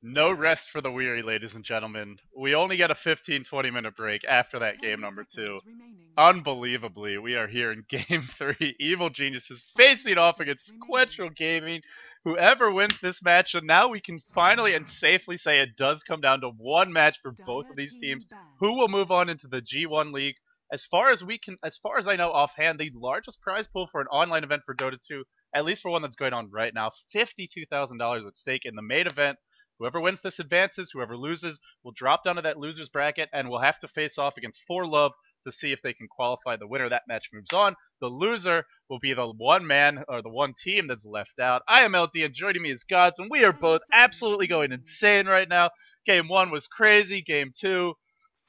No rest for the weary, ladies and gentlemen. We only get a 15-20 minute break after that game number 2. Unbelievably, we are here in Game 3. Evil Geniuses facing off against Sequential Gaming. Whoever wins this match, and now we can finally and safely say it does come down to one match for both of these teams. Who will move on into the G1 League? As far as I know offhand, the largest prize pool for an online event for Dota 2, at least for one that's going on right now, $52,000 at stake in the main event. Whoever wins this advances, whoever loses will drop down to that loser's bracket and will have to face off against 4Love to see if they can qualify. The winner of that match moves on. The loser will be the one man or the one team that's left out. I am LD and joining me is GoDz, and we are both absolutely going insane right now. Game 1 was crazy. Game 2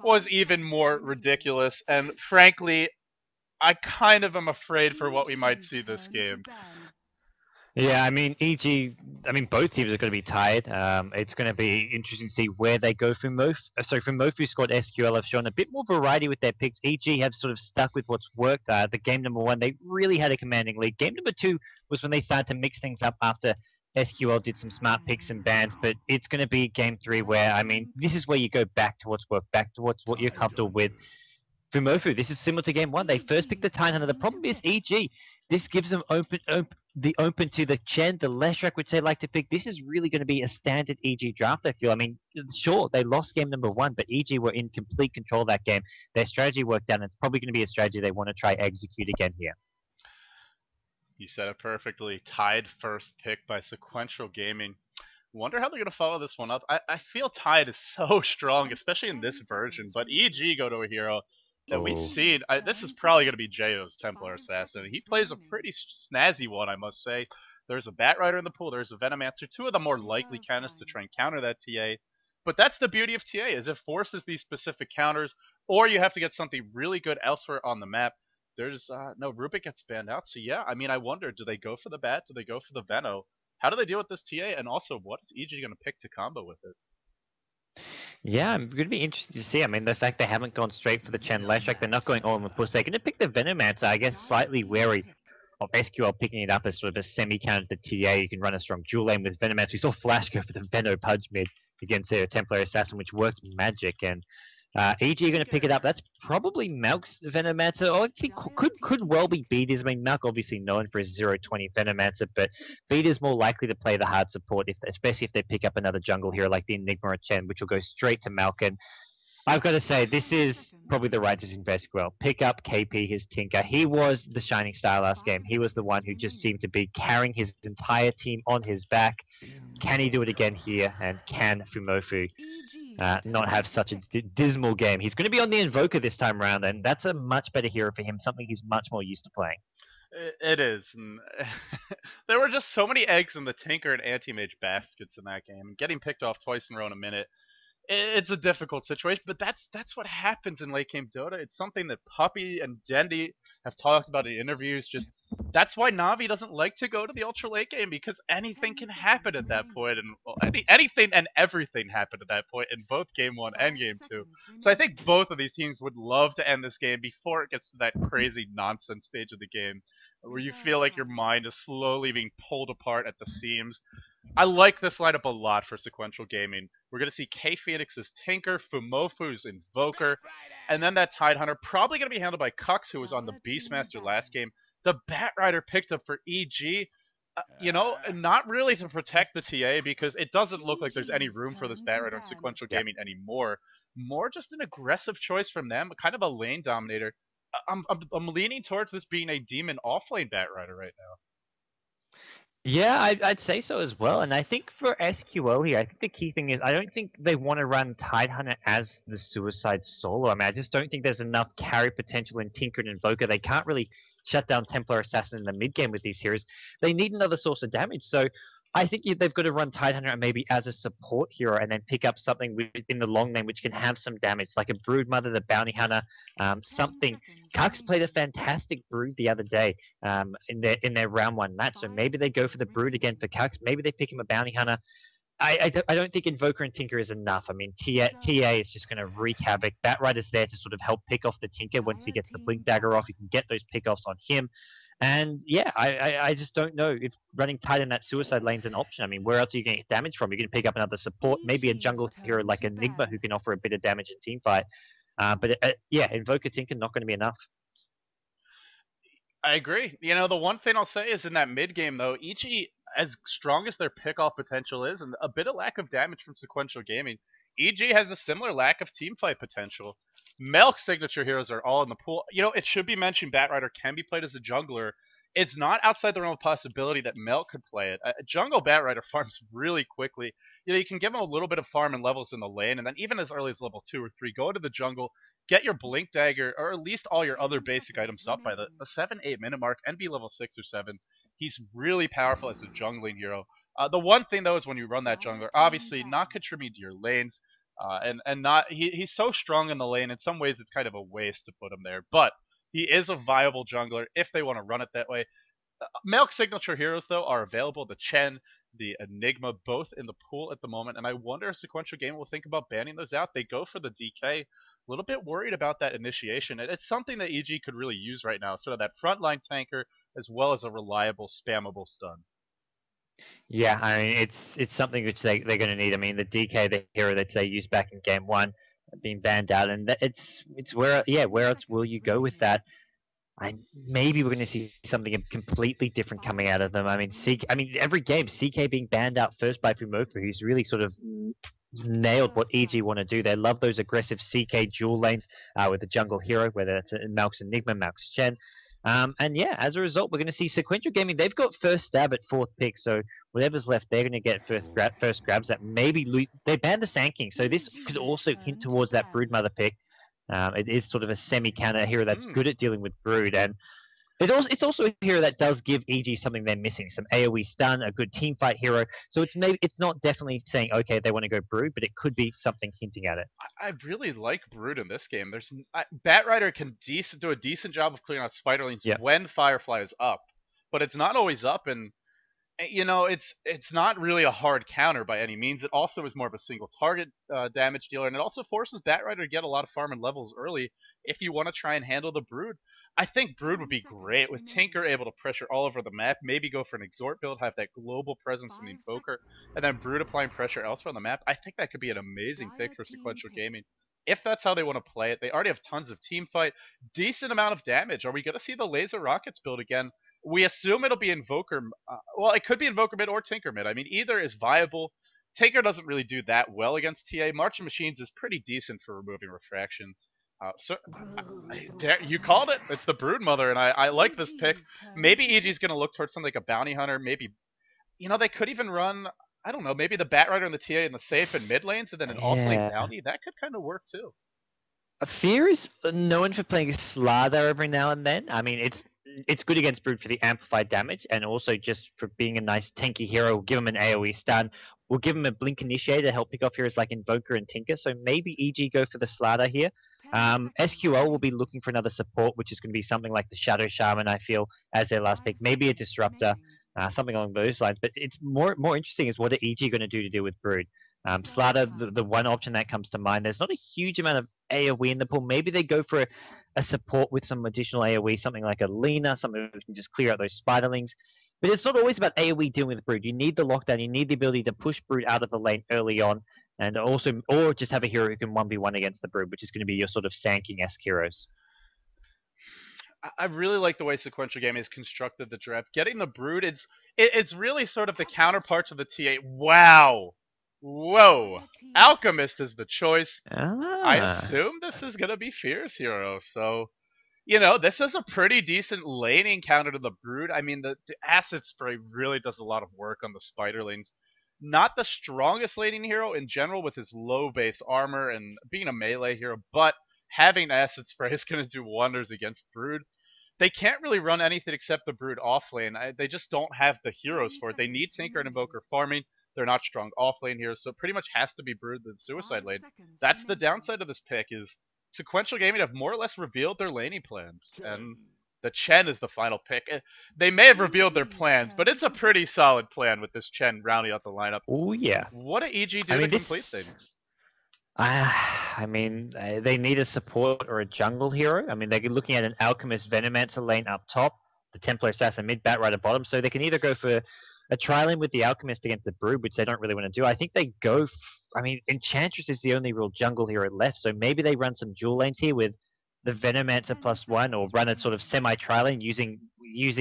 was even more ridiculous. And frankly, I kind of am afraid for what we might see this game. Yeah, I mean, both teams are going to be tired. It's going to be interesting to see where they go. From Mofu squad, SqL have shown a bit more variety with their picks. EG have sort of stuck with what's worked. The game number 1, they really had a commanding lead. Game number 2 was when they started to mix things up after SqL did some smart picks and bans. But it's going to be game 3 where, I mean, this is where you go back to what's worked, back to what you're comfortable with. For Mofu, this is similar to game 1. They first picked the Tidehunter. The problem is EG. This gives them open to the Chen, the Leshrak, which they like to pick. This is really going to be a standard EG draft, I feel. I mean, sure, they lost game number 1, but EG were in complete control of that game. Their strategy worked out, and it's probably going to be a strategy they want to try execute again here. You said it perfectly. Tide first pick by Sequential Gaming. Wonder how they're going to follow this one up. I feel Tide is so strong, especially in this version, but EG go to a hero that we've seen. This is probably going to be J.O.'s Templar Assassin. He plays a pretty snazzy one, I must say. There's a Bat Rider in the pool. There's a Venomancer. 2 of the more likely candidates to try and counter that TA. But that's the beauty of TA, is it forces these specific counters, or you have to get something really good elsewhere on the map. There's no, Rubik gets banned out. So yeah, I mean, I wonder, do they go for the Bat? Do they go for the Veno? How do they deal with this TA? And also, what is EG going to pick to combo with it? Yeah, I'm going to be interested to see. I mean, the fact they haven't gone straight for the Chen Leshrak, they're not going all in the push. They're going to pick the Venomancer. I guess slightly wary of SqL picking it up as sort of a semi-counter to TA. You can run a strong dual lane with Venomancer. We saw Flash go for the Veno Pudge mid against their Templar Assassin, which worked magic. And EG are going to pick it up. That's probably Malk's Venomancer. Or actually, could well be Beaters. I mean, Malk obviously known for his 0-20 Venomancer, but Beaters more likely to play the hard support, especially if they pick up another jungle hero like the Enigma or Chen, which will go straight to Malk. And I've got to say, this is probably the right decision for SqL. Pick up KP, his Tinker. He was the shining star last game. He was the one who just seemed to be carrying his entire team on his back. Can he do it again here? And can Fumofu not have such a dismal game? He's going to be on the Invoker this time around, and that's a much better hero for him, something he's much more used to playing. It is. And there were just so many eggs in the Tinker and Anti-Mage baskets in that game. Getting picked off twice in a row in a minute, it's a difficult situation, but that's what happens in late game Dota. It's something that Puppy and Dendi have talked about in interviews. Just that's why Navi doesn't like to go to the ultra late game, because anything can happen at that point, and well, anything and everything happened at that point in both game 1 and game 2. So I think both of these teams would love to end this game before it gets to that crazy nonsense stage of the game, where you feel like your mind is slowly being pulled apart at the seams. I like this lineup a lot for Sequential Gaming. We're going to see K Phoenix's Tinker, Fumofu's Invoker, and then that Tidehunter, probably going to be handled by Kux, who was on the Beastmaster last game. The Bat Rider picked up for EG, you know, not really to protect the TA, because it doesn't look like there's any room for this Bat Rider in Sequential Gaming anymore. More just an aggressive choice from them, kind of a lane dominator. I'm leaning towards this being a Demon offlane Bat Rider right now. Yeah, I'd say so as well. And I think for SqL here, I think the key thing is I don't think they want to run Tidehunter as the Suicide solo. I mean, I just don't think there's enough carry potential in Tinker and Invoker. They can't really shut down Templar Assassin in the mid game with these heroes. They need another source of damage. So I think they've got to run Tidehunter maybe as a support hero, and then pick up something within the long lane which can have some damage, like a Broodmother, the Bounty Hunter, something. Kux played a fantastic Brood the other day in their round 1 match, so maybe they go for the Brood again for Kux. Maybe they pick him a Bounty Hunter. I don't think Invoker and Tinker is enough. I mean, TA is just going to wreak havoc. Bat Rider's there to sort of help pick off the Tinker once he gets the Blink Dagger off. You can get those pick-offs on him. And yeah, I just don't know if running tight in that suicide lane's an option. I mean, where else are you going to get damage from? You're going to pick up another support, maybe a jungle hero like Enigma who can offer a bit of damage in team fight. But yeah, Invoker Tinker not going to be enough. I agree. You know, the one thing I'll say is in that mid game though, EG, as strong as their pick-off potential is, and a bit of lack of damage from Sequential Gaming, EG has a similar lack of team fight potential. Melk's signature heroes are all in the pool. You know, it should be mentioned Batrider can be played as a jungler. It's not outside the realm of possibility that Melk could play it. Jungle Batrider farms really quickly. You know, you can give him a little bit of farm and levels in the lane, and then even as early as level 2 or 3, go into the jungle, get your Blink Dagger, or at least all your other basic items up by the 7-8 minute mark, and be level 6 or 7. He's really powerful as a jungling hero. The one thing though is when you run that jungler, obviously not contributing to your lanes, and not he's so strong in the lane. In some ways, it's kind of a waste to put him there, but he is a viable jungler if they want to run it that way. Melk signature heroes though are available. The Chen, the Enigma, both in the pool at the moment, and I wonder if Sequential Game will think about banning those out. They go for the DK. A little bit worried about that initiation. It's something that EG could really use right now, sort of that frontline tanker as well as a reliable spammable stun. Yeah, I mean it's something which they're going to need. I mean the DK, the hero that they used back in game one, being banned out, and it's where else will you go with that? Maybe we're going to see something completely different coming out of them. I mean, every game, CK being banned out first by Fumofu, who's really sort of nailed what EG want to do. They love those aggressive CK dual lanes with the jungle hero, whether it's Malx Enigma, Malx Chen. And yeah, as a result, we're going to see Sequential Gaming. They've got first stab at fourth pick, so whatever's left, they're going to get first grabs. That maybe they banned the Sand King, so this could also hint towards that Broodmother pick. It is sort of a semi-counter hero that's good at dealing with Brood, and it's also a hero that does give EG something they're missing, some AoE stun, a good team fight hero. So it's not definitely saying okay they want to go Brood, but it could be something hinting at it. I really like Brood in this game. Batrider can do a decent job of clearing out spiderlings when Firefly is up, but it's not always up, and you know, it's not really a hard counter by any means. It also is more of a single target damage dealer, and it also forces Batrider to get a lot of farm and levels early if you want to try and handle the Brood. I think Brood would be great with Tinker able to pressure all over the map, maybe go for an Exhort build, have that global presence from the Invoker, and then Brood applying pressure elsewhere on the map. I think that could be an amazing pick for Sequential Gaming. If that's how they want to play it, they already have tons of team fight, decent amount of damage. Are we going to see the Laser Rockets build again? We assume it'll be Invoker. Well, it could be Invoker mid or Tinker mid. I mean, either is viable. Tinker doesn't really do that well against TA. Marching Machines is pretty decent for removing Refraction. You called it. It's the Broodmother, and I like this pick. Maybe EG's going to look towards something like a Bounty Hunter. Maybe, you know, they could even run, I don't know, maybe the Batrider and the TA in the safe and mid lanes, and then an off-lane Bounty. That could kind of work, too. Fear is known for playing Slather every now and then. I mean, it's good against Brood for the amplified damage, and also just for being a nice tanky hero. We'll give him an AoE stun. We'll give him a Blink Initiator to help pick off heroes like Invoker and Tinker, so maybe EG go for the Slather here. SqL will be looking for another support, which is going to be something like the Shadow Shaman, I feel, as their last pick. Maybe a Disruptor, something along those lines. But it's more interesting is what are EG going to do deal with Brood? Slather, the one option that comes to mind. There's not a huge amount of AoE in the pool. Maybe they go for a support with some additional AoE, something like a Lina, something that can just clear out those spiderlings. But it's not always about AoE dealing with Brood. You need the lockdown. You need the ability to push Brood out of the lane early on, and also, or just have a hero who can 1v1 against the Brood, which is going to be your sort of Sand King-esque heroes. I really like the way Sequential Gaming has constructed the draft. Getting the Brood, it's really sort of the counterpart to the TA. Wow. Whoa. Alchemist is the choice. I assume this is going to be Fear's hero, so, you know, this is a pretty decent laning counter to the Brood. I mean, the Acid Spray really does a lot of work on the spiderlings. Not the strongest laning hero in general with his low base armor and being a melee hero, but having Acid Spray is going to do wonders against Brood. They can't really run anything except the Brood off lane. They just don't have the heroes for it. They need Tinker and Invoker farming. They're not strong off lane heroes, so it pretty much has to be Brood the suicide lane. That's the downside of this pick, is Sequential Gaming have more or less revealed their laning plans, and the Chen is the final pick. They may have revealed their plans, but it's a pretty solid plan with this Chen rounding out the lineup. Oh yeah. What do EG do to complete things? I mean, they need a support or a jungle hero. I mean, they're looking at an Alchemist Venomancer lane up top. Templar Assassin mid, Batrider bottom, so they can either go for a tri-lane with the Alchemist against the Brood, which they don't really want to do. I think they go... I mean, Enchantress is the only real jungle hero left, so maybe they run some dual lanes here with the Venomancer +1, or run a sort of semi-tri-lane using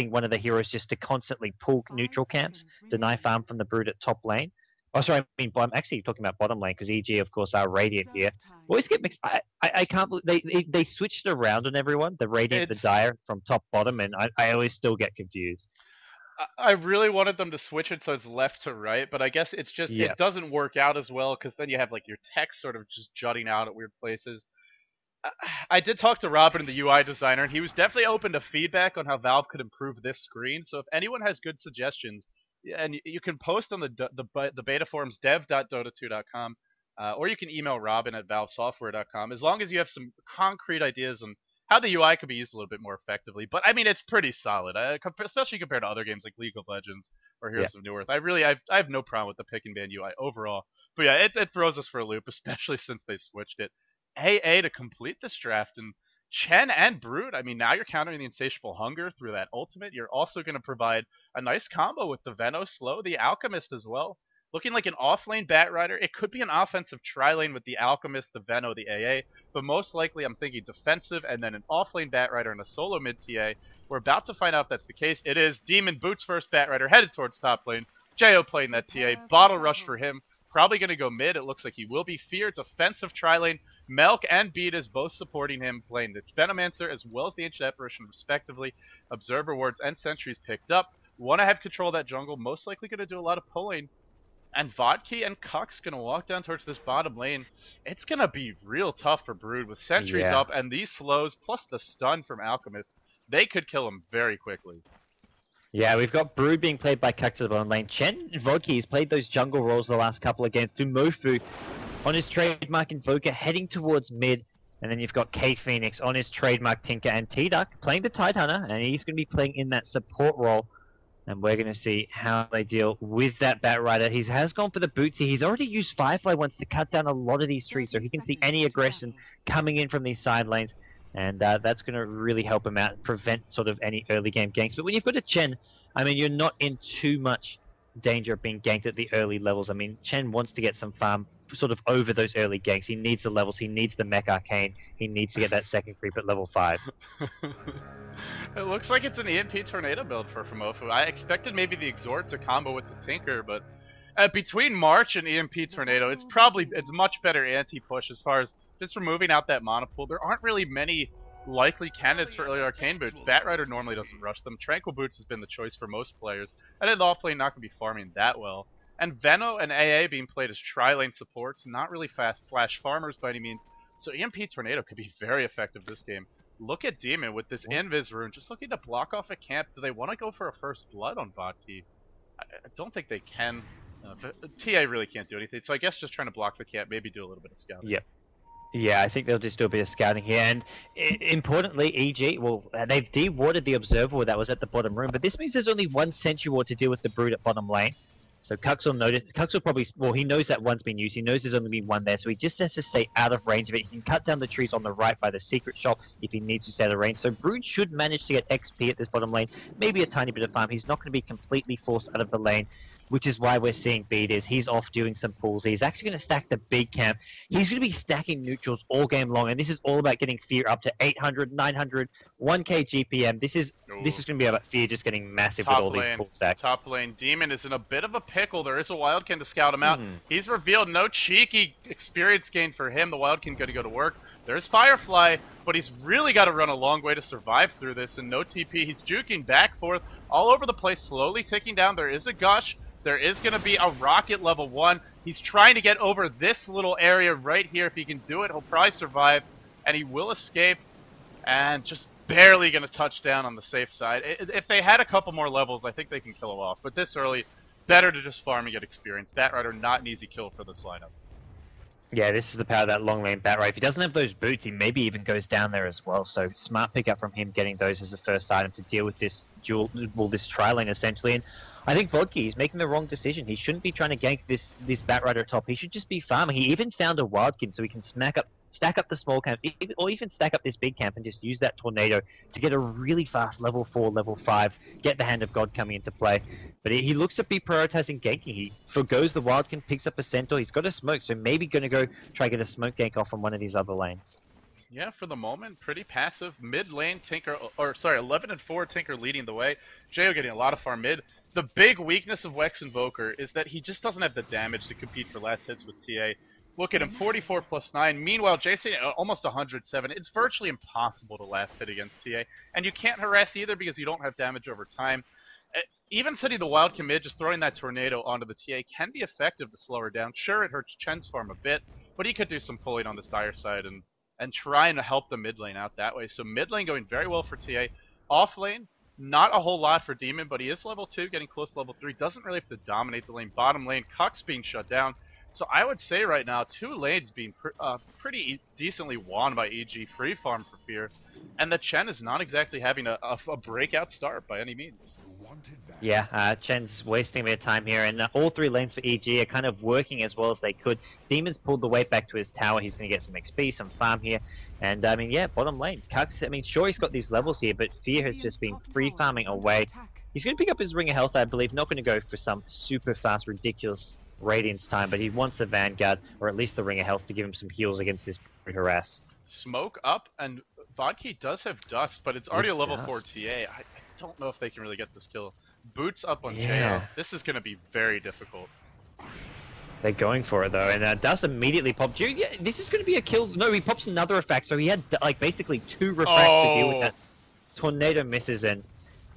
one of the heroes just to constantly pull neutral camps, deny farm from the Brood at top lane. Oh, sorry, I mean, I'm actually talking about bottom lane, because EG, of course, are Radiant here. Always get mixed. I can't believe... They switched around on everyone, the Radiant, the Dire, from top-bottom, and I always still get confused. I really wanted them to switch it so it's left to right, but I guess it's just it doesn't work out as well because then you have like your text sort of just jutting out at weird places. I did talk to Robin, the UI designer, and he was definitely open to feedback on how Valve could improve this screen. So if anyone has good suggestions, and you can post on the beta forums dev.dota2.com, or you can email Robin at valvesoftware.com, as long as you have some concrete ideas on how the UI could be used a little bit more effectively. But I mean, it's pretty solid, especially compared to other games like League of Legends or Heroes of New Earth. I have no problem with the pick and ban UI overall. But yeah, it throws us for a loop, especially since they switched it. AA to complete this draft, and Chen and Brood, I mean, now you're countering the Insatiable Hunger through that ultimate. You're also going to provide a nice combo with the Veno slow, the Alchemist as well. Looking like an off-lane Batrider. It could be an offensive tri-lane with the Alchemist, the Veno, the AA, but most likely I'm thinking defensive and then an off-lane Batrider and a solo mid-TA. We're about to find out if that's the case. It is. Demon boots first Batrider, headed towards top lane. Jo playing that TA. Bottle rush for him. Probably going to go mid. It looks like he will be. Fear, defensive tri-lane. Melk and Beat is both supporting him, playing the Venomancer as well as the Ancient Apparition respectively. Observer wards and sentries picked up. Want to have control of that jungle. Most likely going to do a lot of pulling. And Vodki and Cuck's going to walk down towards this bottom lane. It's going to be real tough for Brood with sentries up and these slows plus the stun from Alchemist. They could kill him very quickly. Yeah, we've got Brood being played by Cuck to the bottom lane. Chen Vodki has played those jungle roles the last couple of games. Fumofu on his trademark Invoker heading towards mid. And then you've got K-Phoenix on his trademark Tinker and T-Duck playing the Tidehunter. And he's going to be playing in that support role. And we're going to see how they deal with that Batrider. He has gone for the boots here. He's already used Firefly once to cut down a lot of these trees, so he can see any aggression coming in from these side lanes. And that's going to really help him out, prevent sort of any early game ganks. But when you've got a Chen, I mean, you're not in too much danger of being ganked at the early levels. I mean, Chen wants to get some farm sort of over those early ganks. He needs the levels. He needs the Mech Arcane. He needs to get that second creep at level 5. It looks like it's an EMP Tornado build for Fumofu. I expected maybe the Exhort to combo with the Tinker, but between March and EMP Tornado, it's much better anti-push as far as just removing out that mana pool. There aren't really many likely candidates for early Arcane boots. Batrider normally doesn't rush them. Tranquil boots has been the choice for most players. And then offlane not going to be farming that well. And Veno and AA being played as tri-lane supports, not really fast flash farmers by any means. So EMP Tornado could be very effective this game. Look at Demon with this Invis rune, just looking to block off a camp. Do they want to go for a first blood on Vodki? I don't think they can. TA really can't do anything, so I guess just trying to block the camp, maybe do a little bit of scouting. Yep. Yeah, I think they'll just do a bit of scouting here. And importantly, EG, well, they've de-warded the Observer Ward that was at the bottom room, but this means there's only one Sentry Ward to deal with the Brood at bottom lane. So Cuck will notice. Cuck will probably, well, he knows that one's been used. He knows there's only been one there, so he just has to stay out of range of it. He can cut down the trees on the right by the secret shop if he needs to stay out of range. So Brood should manage to get XP at this bottom lane, maybe a tiny bit of farm. He's not going to be completely forced out of the lane, which is why we're seeing Beat is he's off doing some pulls. He's actually going to stack the big camp. He's going to be stacking neutrals all game long, and this is all about getting Fear up to 800, 900, 1k GPM. This is going to be about Fear just getting massive with all these pull stacks. Top lane, Demon is in a bit of a pickle. There is a Wildkin to scout him out. He's revealed no cheeky experience gain for him. The Wildkin going to go to work. There's Firefly, but he's really got to run a long way to survive through this, and no TP. He's juking back, forth, all over the place, slowly ticking down. There is a Gush. There is going to be a rocket level 1. He's trying to get over this little area right here. If he can do it, he'll probably survive. And he will escape. And just barely going to touch down on the safe side. If they had a couple more levels, I think they can kill him off. But this early, better to just farm and get experience. Batrider, not an easy kill for this lineup. Yeah, this is the power of that long lane Batrider. If he doesn't have those boots, he maybe even goes down there as well. So smart pickup from him getting those as the first item to deal with this this tri-lane essentially. And I think Vodki is making the wrong decision. He shouldn't be trying to gank this Batrider top. He should just be farming. He even found a Wildkin so he can stack up the small camps, or even stack up this big camp and just use that tornado to get a really fast level 4, level 5, get the Hand of God coming into play. But he looks to be prioritizing ganking. He forgoes the Wildkin, picks up a Centaur, he's got a smoke, so maybe going to go try get a smoke gank off on one of these other lanes. Yeah, for the moment, pretty passive. Mid lane, Tinker, or sorry, 11 and 4, Tinker leading the way. Jo getting a lot of farm mid. The big weakness of Wex Invoker is that he just doesn't have the damage to compete for last hits with TA. Look at him, 44 plus 9. Meanwhile, Jason, almost 107. It's virtually impossible to last hit against TA. And you can't harass either because you don't have damage over time. Even setting the wild commit, just throwing that tornado onto the TA can be effective to slow her down. Sure, it hurts Chen's farm a bit, but he could do some pulling on this dire side and trying to help the mid lane out that way. So mid lane going very well for TA. Off lane, not a whole lot for Demon, but he is level 2, getting close to level 3. Doesn't really have to dominate the lane. Bottom lane, Cuck's being shut down. So I would say right now, 2 lanes being pretty decently won by EG. Free farm for Fear. And the Chen is not exactly having a breakout start by any means. Yeah, Chen's wasting a bit of time here, and all 3 lanes for EG are kind of working as well as they could. Demon's pulled the weight back to his tower. He's going to get some XP, some farm here. And, I mean, yeah, bottom lane. Cuck's, I mean, sure, he's got these levels here, but Fear has just been free farming away. He's going to pick up his Ring of Health, I believe. Not going to go for some super fast, ridiculous Radiance time, but he wants the Vanguard, or at least the Ring of Health, to give him some heals against this harass. Smoke up, and Vodka does have Dust, but it's already a level 4 TA. I don't know if they can really get this kill. Boots up on JL. This is going to be very difficult. They're going for it though, and Dust immediately popped. Yeah, this is going to be a kill. No, he pops another refract, so he had like basically 2 refracts to deal with that. Tornado misses, and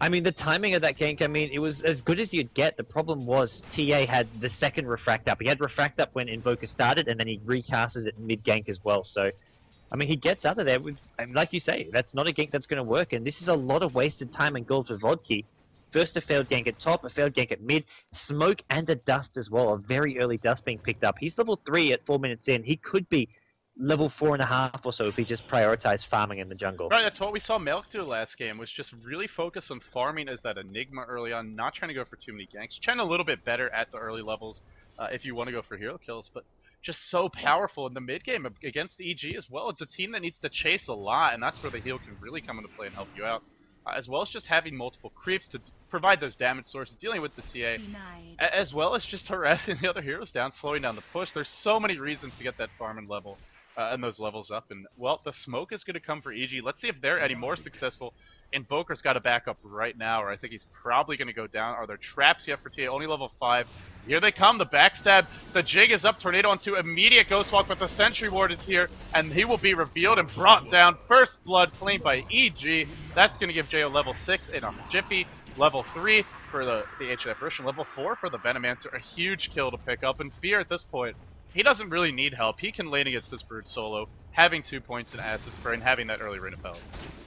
I mean the timing of that gank. I mean it was as good as you'd get. The problem was TA had the second refract up. He had refract up when Invoker started, and then he recasts it mid gank as well. So, I mean he gets out of there with, and like you say, that's not a gank that's going to work, and this is a lot of wasted time and gold for Vodka. First a failed gank at top, a failed gank at mid, smoke and a dust as well, a very early dust being picked up. He's level 3 at 4 minutes in. He could be level 4.5 or so if he just prioritized farming in the jungle. Right, that's what we saw Milk do last game, was just really focus on farming as that Enigma early on, not trying to go for too many ganks. Chen a little bit better at the early levels if you want to go for hero kills, but just so powerful in the mid game against EG as well. It's a team that needs to chase a lot, and that's where the heal can really come into play and help you out. As well as just having multiple creeps to provide those damage sources, dealing with the TA, as well as just harassing the other heroes down, slowing down the push. There's so many reasons to get that farming level and those levels up, and well, the smoke is going to come for EG. Let's see if they're any more successful. Invoker's got to back up right now, or I think he's probably going to go down. Are there traps yet for TA? Only level 5. Here they come, the backstab. The jig is up, tornado onto immediate ghost walk, but the sentry ward is here, and he will be revealed and brought down. First blood claimed by EG. That's going to give Jo level 6 in a jiffy. Level 3 for the HF Russian. Level 4 for the Venomancer. A huge kill to pick up, and Fear at this point, he doesn't really need help. He can lane against this Brood solo, having 2 points in Acid Spray and having that early Ring of Health.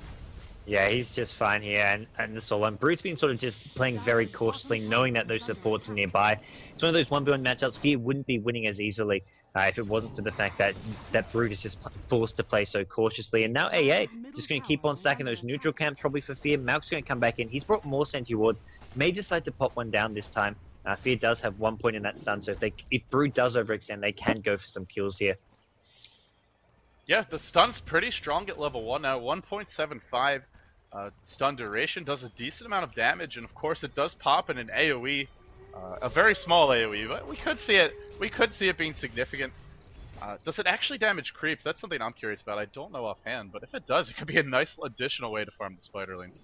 Yeah, he's just fine here, and the solo. And Brood's been sort of just playing very cautiously, knowing that those supports are nearby. It's one of those 1v1 matchups Fear wouldn't be winning as easily if it wasn't for the fact that Brood is just forced to play so cautiously. And now AA just going to keep on stacking those neutral camps, probably for Fear. Malk's going to come back in. He's brought more sentry wards. May decide to pop one down this time. Fear does have 1 point in that stun, so if Brood does overextend, they can go for some kills here. Yeah, the stun's pretty strong at level 1 now, 1.75 stun duration, does a decent amount of damage, and of course it does pop in an AoE, a very small AoE, but we could see it being significant. Does it actually damage creeps? That's something I'm curious about. I don't know offhand, but if it does, it could be a nice additional way to farm the spiderlings.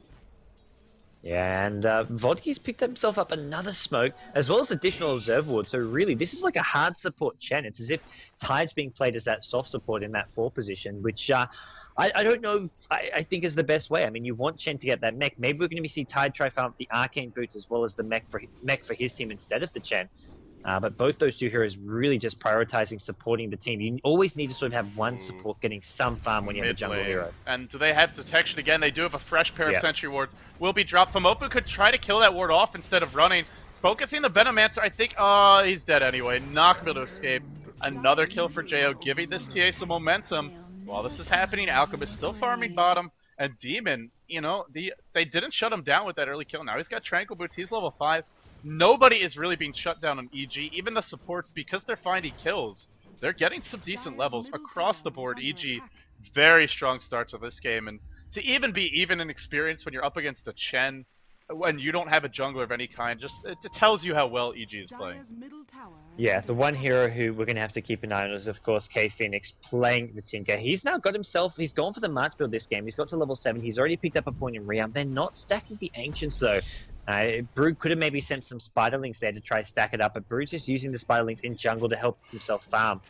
Yeah, and Vodka's picked himself up another smoke, as well as additional observer ward, so really, this is like a hard support Chen. It's as if Tide's being played as that soft support in that 4 position, which I don't know, I think is the best way. I mean, you want Chen to get that mech. Maybe we're going to see Tide try farm up the Arcane Boots as well as the mech for his team instead of the Chen. But both those 2 heroes really just prioritizing supporting the team. You always need to sort of have one support getting some farm when you have a jungle hero. And do they have detection again? They do have a fresh pair of sentry wards. Will be dropped. Famopu could try to kill that ward off instead of running. Focusing the Venomancer, I think, he's dead anyway. Not going to be able to escape. Another kill for Jo, giving this TA some momentum. While this is happening, Alchemist still farming bottom. And Demon, you know, they didn't shut him down with that early kill. Now he's got Tranquil Boots, he's level 5. Nobody is really being shut down on EG, even the supports, because they're finding kills. they're getting some decent levels across the board. EG, very strong start to this game, and to even be even in experience when you're up against a Chen, when you don't have a jungler of any kind, just it tells you how well EG is playing. Yeah, the one hero who we're going to have to keep an eye on is, of course, K-Phoenix playing the Tinker. He's now got himself, he's gone for the March build this game. He's got to level 7. He's already picked up a point in Realm. They're not stacking the Ancients, though. Brood could have maybe sent some Spiderlings there to try to stack it up, but Brood's just using the Spiderlings in jungle to help himself farm.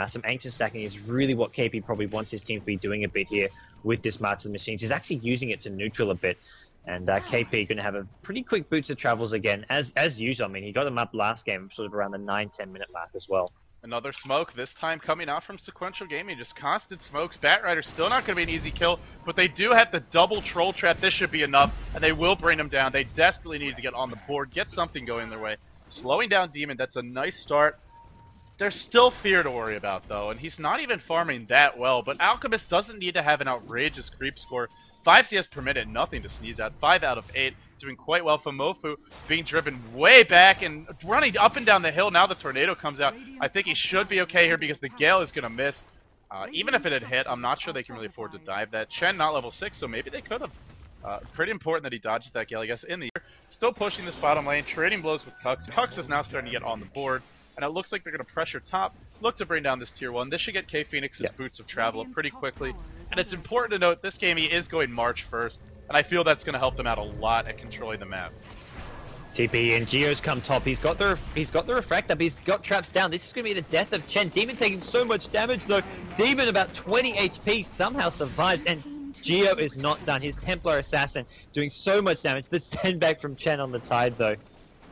Some Ancient stacking is really what KP probably wants his team to be doing a bit here with this March of the Machines. He's actually using it to neutral a bit. And KP going to have a pretty quick boots of travels again, as usual. I mean, he got them up last game, sort of around the 9-10 minute mark as well. Another smoke, this time coming out from Sequential Gaming. Just constant smokes. Batrider's still not going to be an easy kill, but they do have the double troll trap. This should be enough, and they will bring him down. They desperately need to get on the board, get something going their way. Slowing down Demon, that's a nice start. There's still Fear to worry about, though, and he's not even farming that well, but Alchemist doesn't need to have an outrageous creep score. 5 CS per minute, nothing to sneeze at. 5 out of 8, doing quite well. Famofu being driven way back and running up and down the hill. Now the tornado comes out. I think he should be okay here because the Gale is going to miss. Even if it had hit, I'm not sure they can really afford to dive that. Chen not level 6, so maybe they could have. Pretty important that he dodges that Gale, I guess, in the air. Still pushing this bottom lane, trading blows with Kux. Kux is now starting to get on the board. And it looks like they're going to pressure top, look to bring down this tier 1. This should get K-Phoenix's boots of travel pretty quickly. And it's important to note, this game he is going March first, and I feel that's going to help them out a lot at controlling the map. TP and Geo's come top. He's got the refract up. He's got traps down. This is going to be the death of Chen. Demon taking so much damage though. Demon about 20 HP somehow survives, and Geo is not done. His Templar Assassin doing so much damage. The send back from Chen on the tide though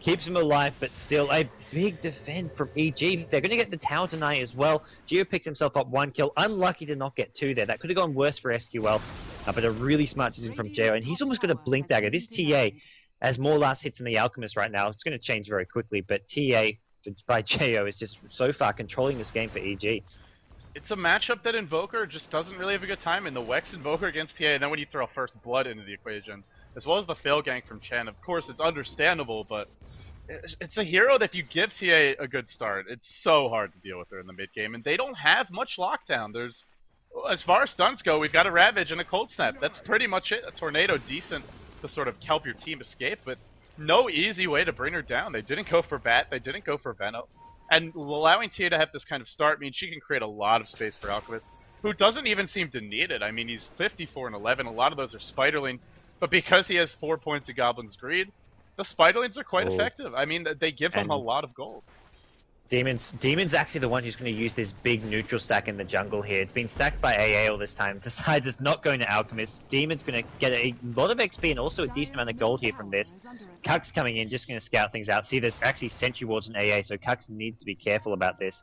keeps him alive, but still a big defend from EG. They're going to get the tower tonight as well. Geo picked himself up 1 kill. Unlucky to not get 2 there. That could have gone worse for SqL, but a really smart decision from Geo. And he's almost got a Blink Dagger. This TA has more last hits than the Alchemist right now. It's going to change very quickly, but TA by Geo is just so far controlling this game for EG. It's a matchup that Invoker just doesn't really have a good time in. The Wex Invoker against TA, and then when you throw First Blood into the equation, as well as the fail gank from Chen. Of course, it's understandable, but it's a hero that if you give TA a good start, it's so hard to deal with her in the mid game, and they don't have much lockdown. There's, as far as stuns go, we've got a Ravage and a Cold Snap. That's pretty much it. A Tornado decent to sort of help your team escape, but no easy way to bring her down. They didn't go for Bat, they didn't go for Veno, and allowing TA to have this kind of start means she can create a lot of space for Alchemist, who doesn't even seem to need it. I mean, he's 54 and 11. A lot of those are Spiderlings, but because he has 4 points of Goblin's Greed, the Spiderlings are quite effective. I mean, they give him a lot of gold. Demon's actually the one who's going to use this big neutral stack in the jungle here. It's been stacked by AA all this time. Decides it's not going to Alchemist. Demon's going to get a lot of XP and also a decent amount of gold here from this. Kux coming in, just going to scout things out. See, there's actually Sentry Wards in AA, so Kux needs to be careful about this.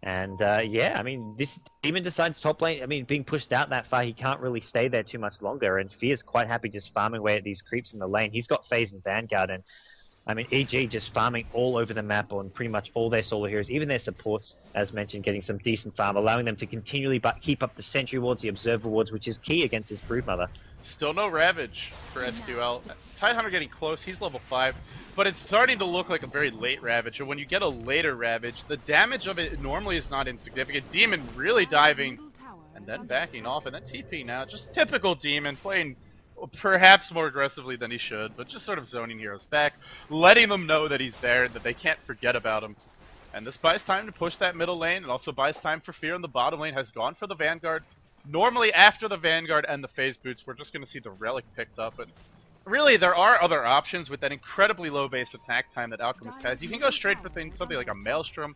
And yeah, I mean, this Demon decides top lane, I mean, being pushed out that far, he can't really stay there too much longer, and Fear's quite happy just farming away at these creeps in the lane. He's got FaZe and Vanguard, and I mean, EG just farming all over the map on pretty much all their solo heroes, even their supports, as mentioned, getting some decent farm, allowing them to continually keep up the Sentry Wards, the Observer Wards, which is key against this Broodmother. Still no Ravage for SqL. Tidehunter getting close, he's level 5, but it's starting to look like a very late Ravage, and when you get a later Ravage, the damage of it normally is not insignificant. Demon really diving, and then backing off, and then TP now. Just typical Demon, playing perhaps more aggressively than he should, but just sort of zoning heroes back, letting them know that he's there, that they can't forget about him. And this buys time to push that middle lane, and also buys time for Fear in the bottom lane, has gone for the Vanguard. Normally, after the Vanguard and the FaZe boots, we're just going to see the Relic picked up, and really, there are other options with that incredibly low base attack time that Alchemist has. You can go straight for things, something like a Maelstrom,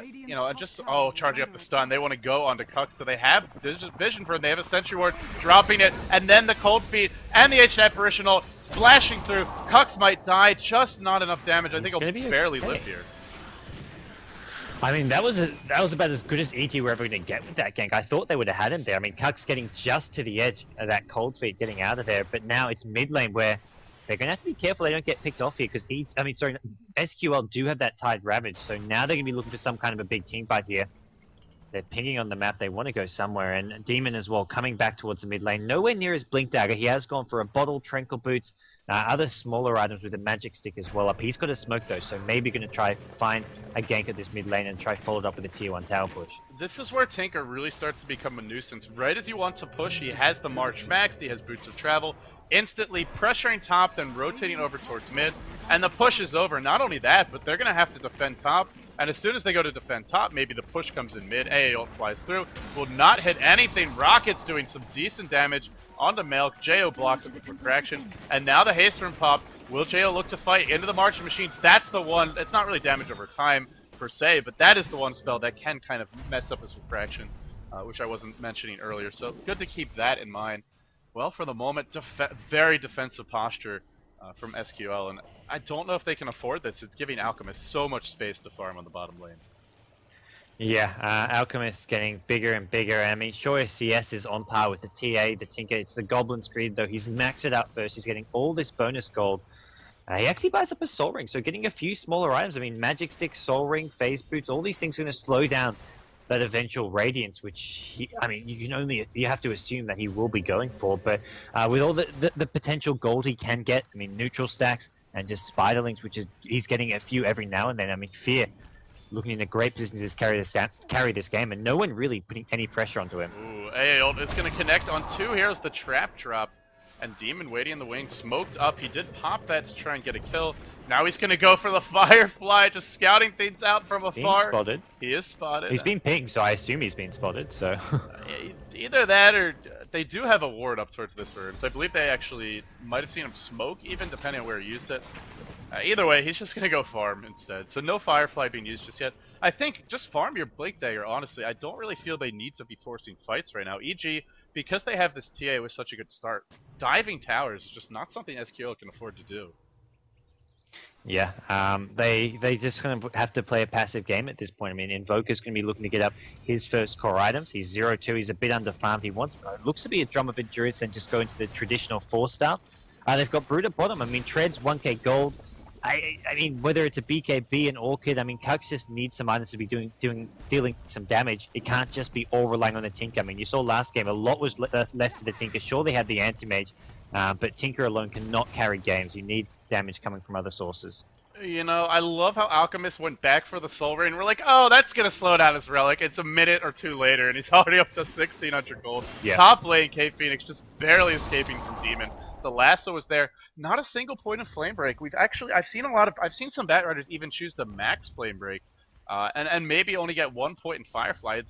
you know, and just, charging up the stun. They want to go onto Kux, so they have vision for him. They have a Sentry Ward, dropping it, and then the Cold Feet and the Ancient Apparition ult splashing through. Kux might die, just not enough damage. I think he'll barely live here. I mean, that was about as good as EG were ever going to get with that gank. I thought they would have had him there. I mean, Kux getting just to the edge of that Cold Feet, getting out of there. But now it's mid lane where they're going to have to be careful they don't get picked off here, because SqL do have that Tide Ravage. So now they're going to be looking for some kind of a big team fight here. They're pinging on the map. They want to go somewhere. And Demon as well, coming back towards the mid lane. Nowhere near his Blink Dagger. He has gone for a bottle, Tranquil Boots, Other smaller items with a magic stick as well up. He's got a smoke though, so maybe going to try find a gank at this mid lane and try follow it up with a tier 1 tower push. This is where Tinker really starts to become a nuisance. Right as you want to push, he has the March maxed, he has Boots of Travel, instantly pressuring top, then rotating over towards mid, and the push is over. Not only that, but they're going to have to defend top, and as soon as they go to defend top, maybe the push comes in mid, AA ult flies through, will not hit anything. Rocket's doing some decent damage onto Milk, Jo blocks it with Refraction, and now the haste from pop. Will Jo look to fight into the Marching Machines? That's the one, it's not really damage over time per se, but that is the one spell that can kind of mess up his Refraction, which I wasn't mentioning earlier, so good to keep that in mind. Well, for the moment, very defensive posture from SqL, and I don't know if they can afford this. It's giving Alchemist so much space to farm on the bottom lane. Yeah, Alchemist getting bigger and bigger. I mean, sure, CS is on par with the TA, the Tinker. It's the Goblin Screed, though. He's maxed it out first. He's getting all this bonus gold. He actually buys up a Soul Ring, so getting a few smaller items. I mean, Magic Stick, Soul Ring, Phase Boots, all these things are going to slow down that eventual Radiance, which, I mean, you have to assume that he will be going for. But with all the potential gold he can get, I mean, neutral stacks and just Spiderlings, which is, he's getting a few every now and then. I mean, Fear looking in a great position to carry this game, and no one really putting any pressure onto him. Ooh, AA ult is going to connect on two. Here's the trap drop, and Demon waiting in the wing, smoked up. He did pop that to try and get a kill. Now he's going to go for the Firefly, just scouting things out from afar. Being spotted. He is spotted. He's been pinged, so I assume he's been spotted, so... Either that, or they do have a ward up towards this bird, so I believe they actually might have seen him smoke, even depending on where he used it. Either way, he's just going to go farm instead, so no Firefly being used just yet. I think just farm your Blink Dagger, honestly. I don't really feel they need to be forcing fights right now. E.g., because they have this TA with such a good start, diving towers is just not something SqL can afford to do. Yeah, they just kind of have to play a passive game at this point. I mean, Invoker's going to be looking to get up his first core items. He's 0-2, he's a bit underfarmed. He wants, looks to be a Drum of Endurance, then just go into the traditional 4-star. They've got Brood at bottom. I mean, Treads, 1k gold. I mean, whether it's a BKB, an Orchid, I mean, Kux just needs some items to be dealing some damage. It can't just be all relying on the Tinker. I mean, you saw last game, a lot was left to the Tinker. Sure, they had the Anti-Mage, but Tinker alone cannot carry games. You need damage coming from other sources. You know, I love how Alchemist went back for the Soul Ring. We're like, oh, that's going to slow down his Relic. It's a minute or two later, and he's already up to 1,600 gold. Yeah. Top lane, K-Phoenix just barely escaping from Demon. The lasso was there. Not a single point of flame break. I've seen some Batriders even choose to max flame break, and maybe only get 1 point in Firefly.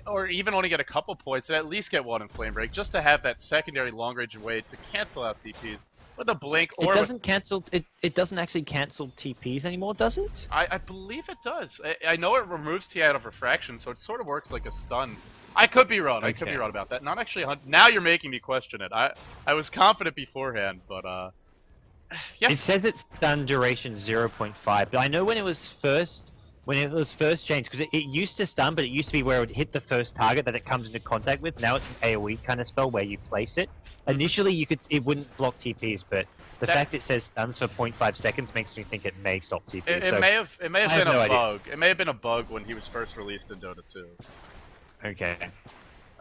Or even only get a couple points and at least get 1 in flame break, just to have that secondary long range way to cancel out TPs with a blink. Or it doesn't actually cancel TPs anymore, does it? I believe it does. I know it removes TA out of refraction, so it sort of works like a stun. I could be wrong. Okay. I could be wrong about that. Not actually. Now you're making me question it. I was confident beforehand, but yeah. It says it's stun duration 0.5, but I know when it was first changed, because it used to stun, but it used to be where it would hit the first target that it comes into contact with. Now it's an AoE kind of spell where you place it. Initially, it wouldn't block TPs, but the fact it says stuns for 0.5 seconds makes me think it may stop TPs. It may have been a bug. It may have been a bug when he was first released in Dota 2. Okay.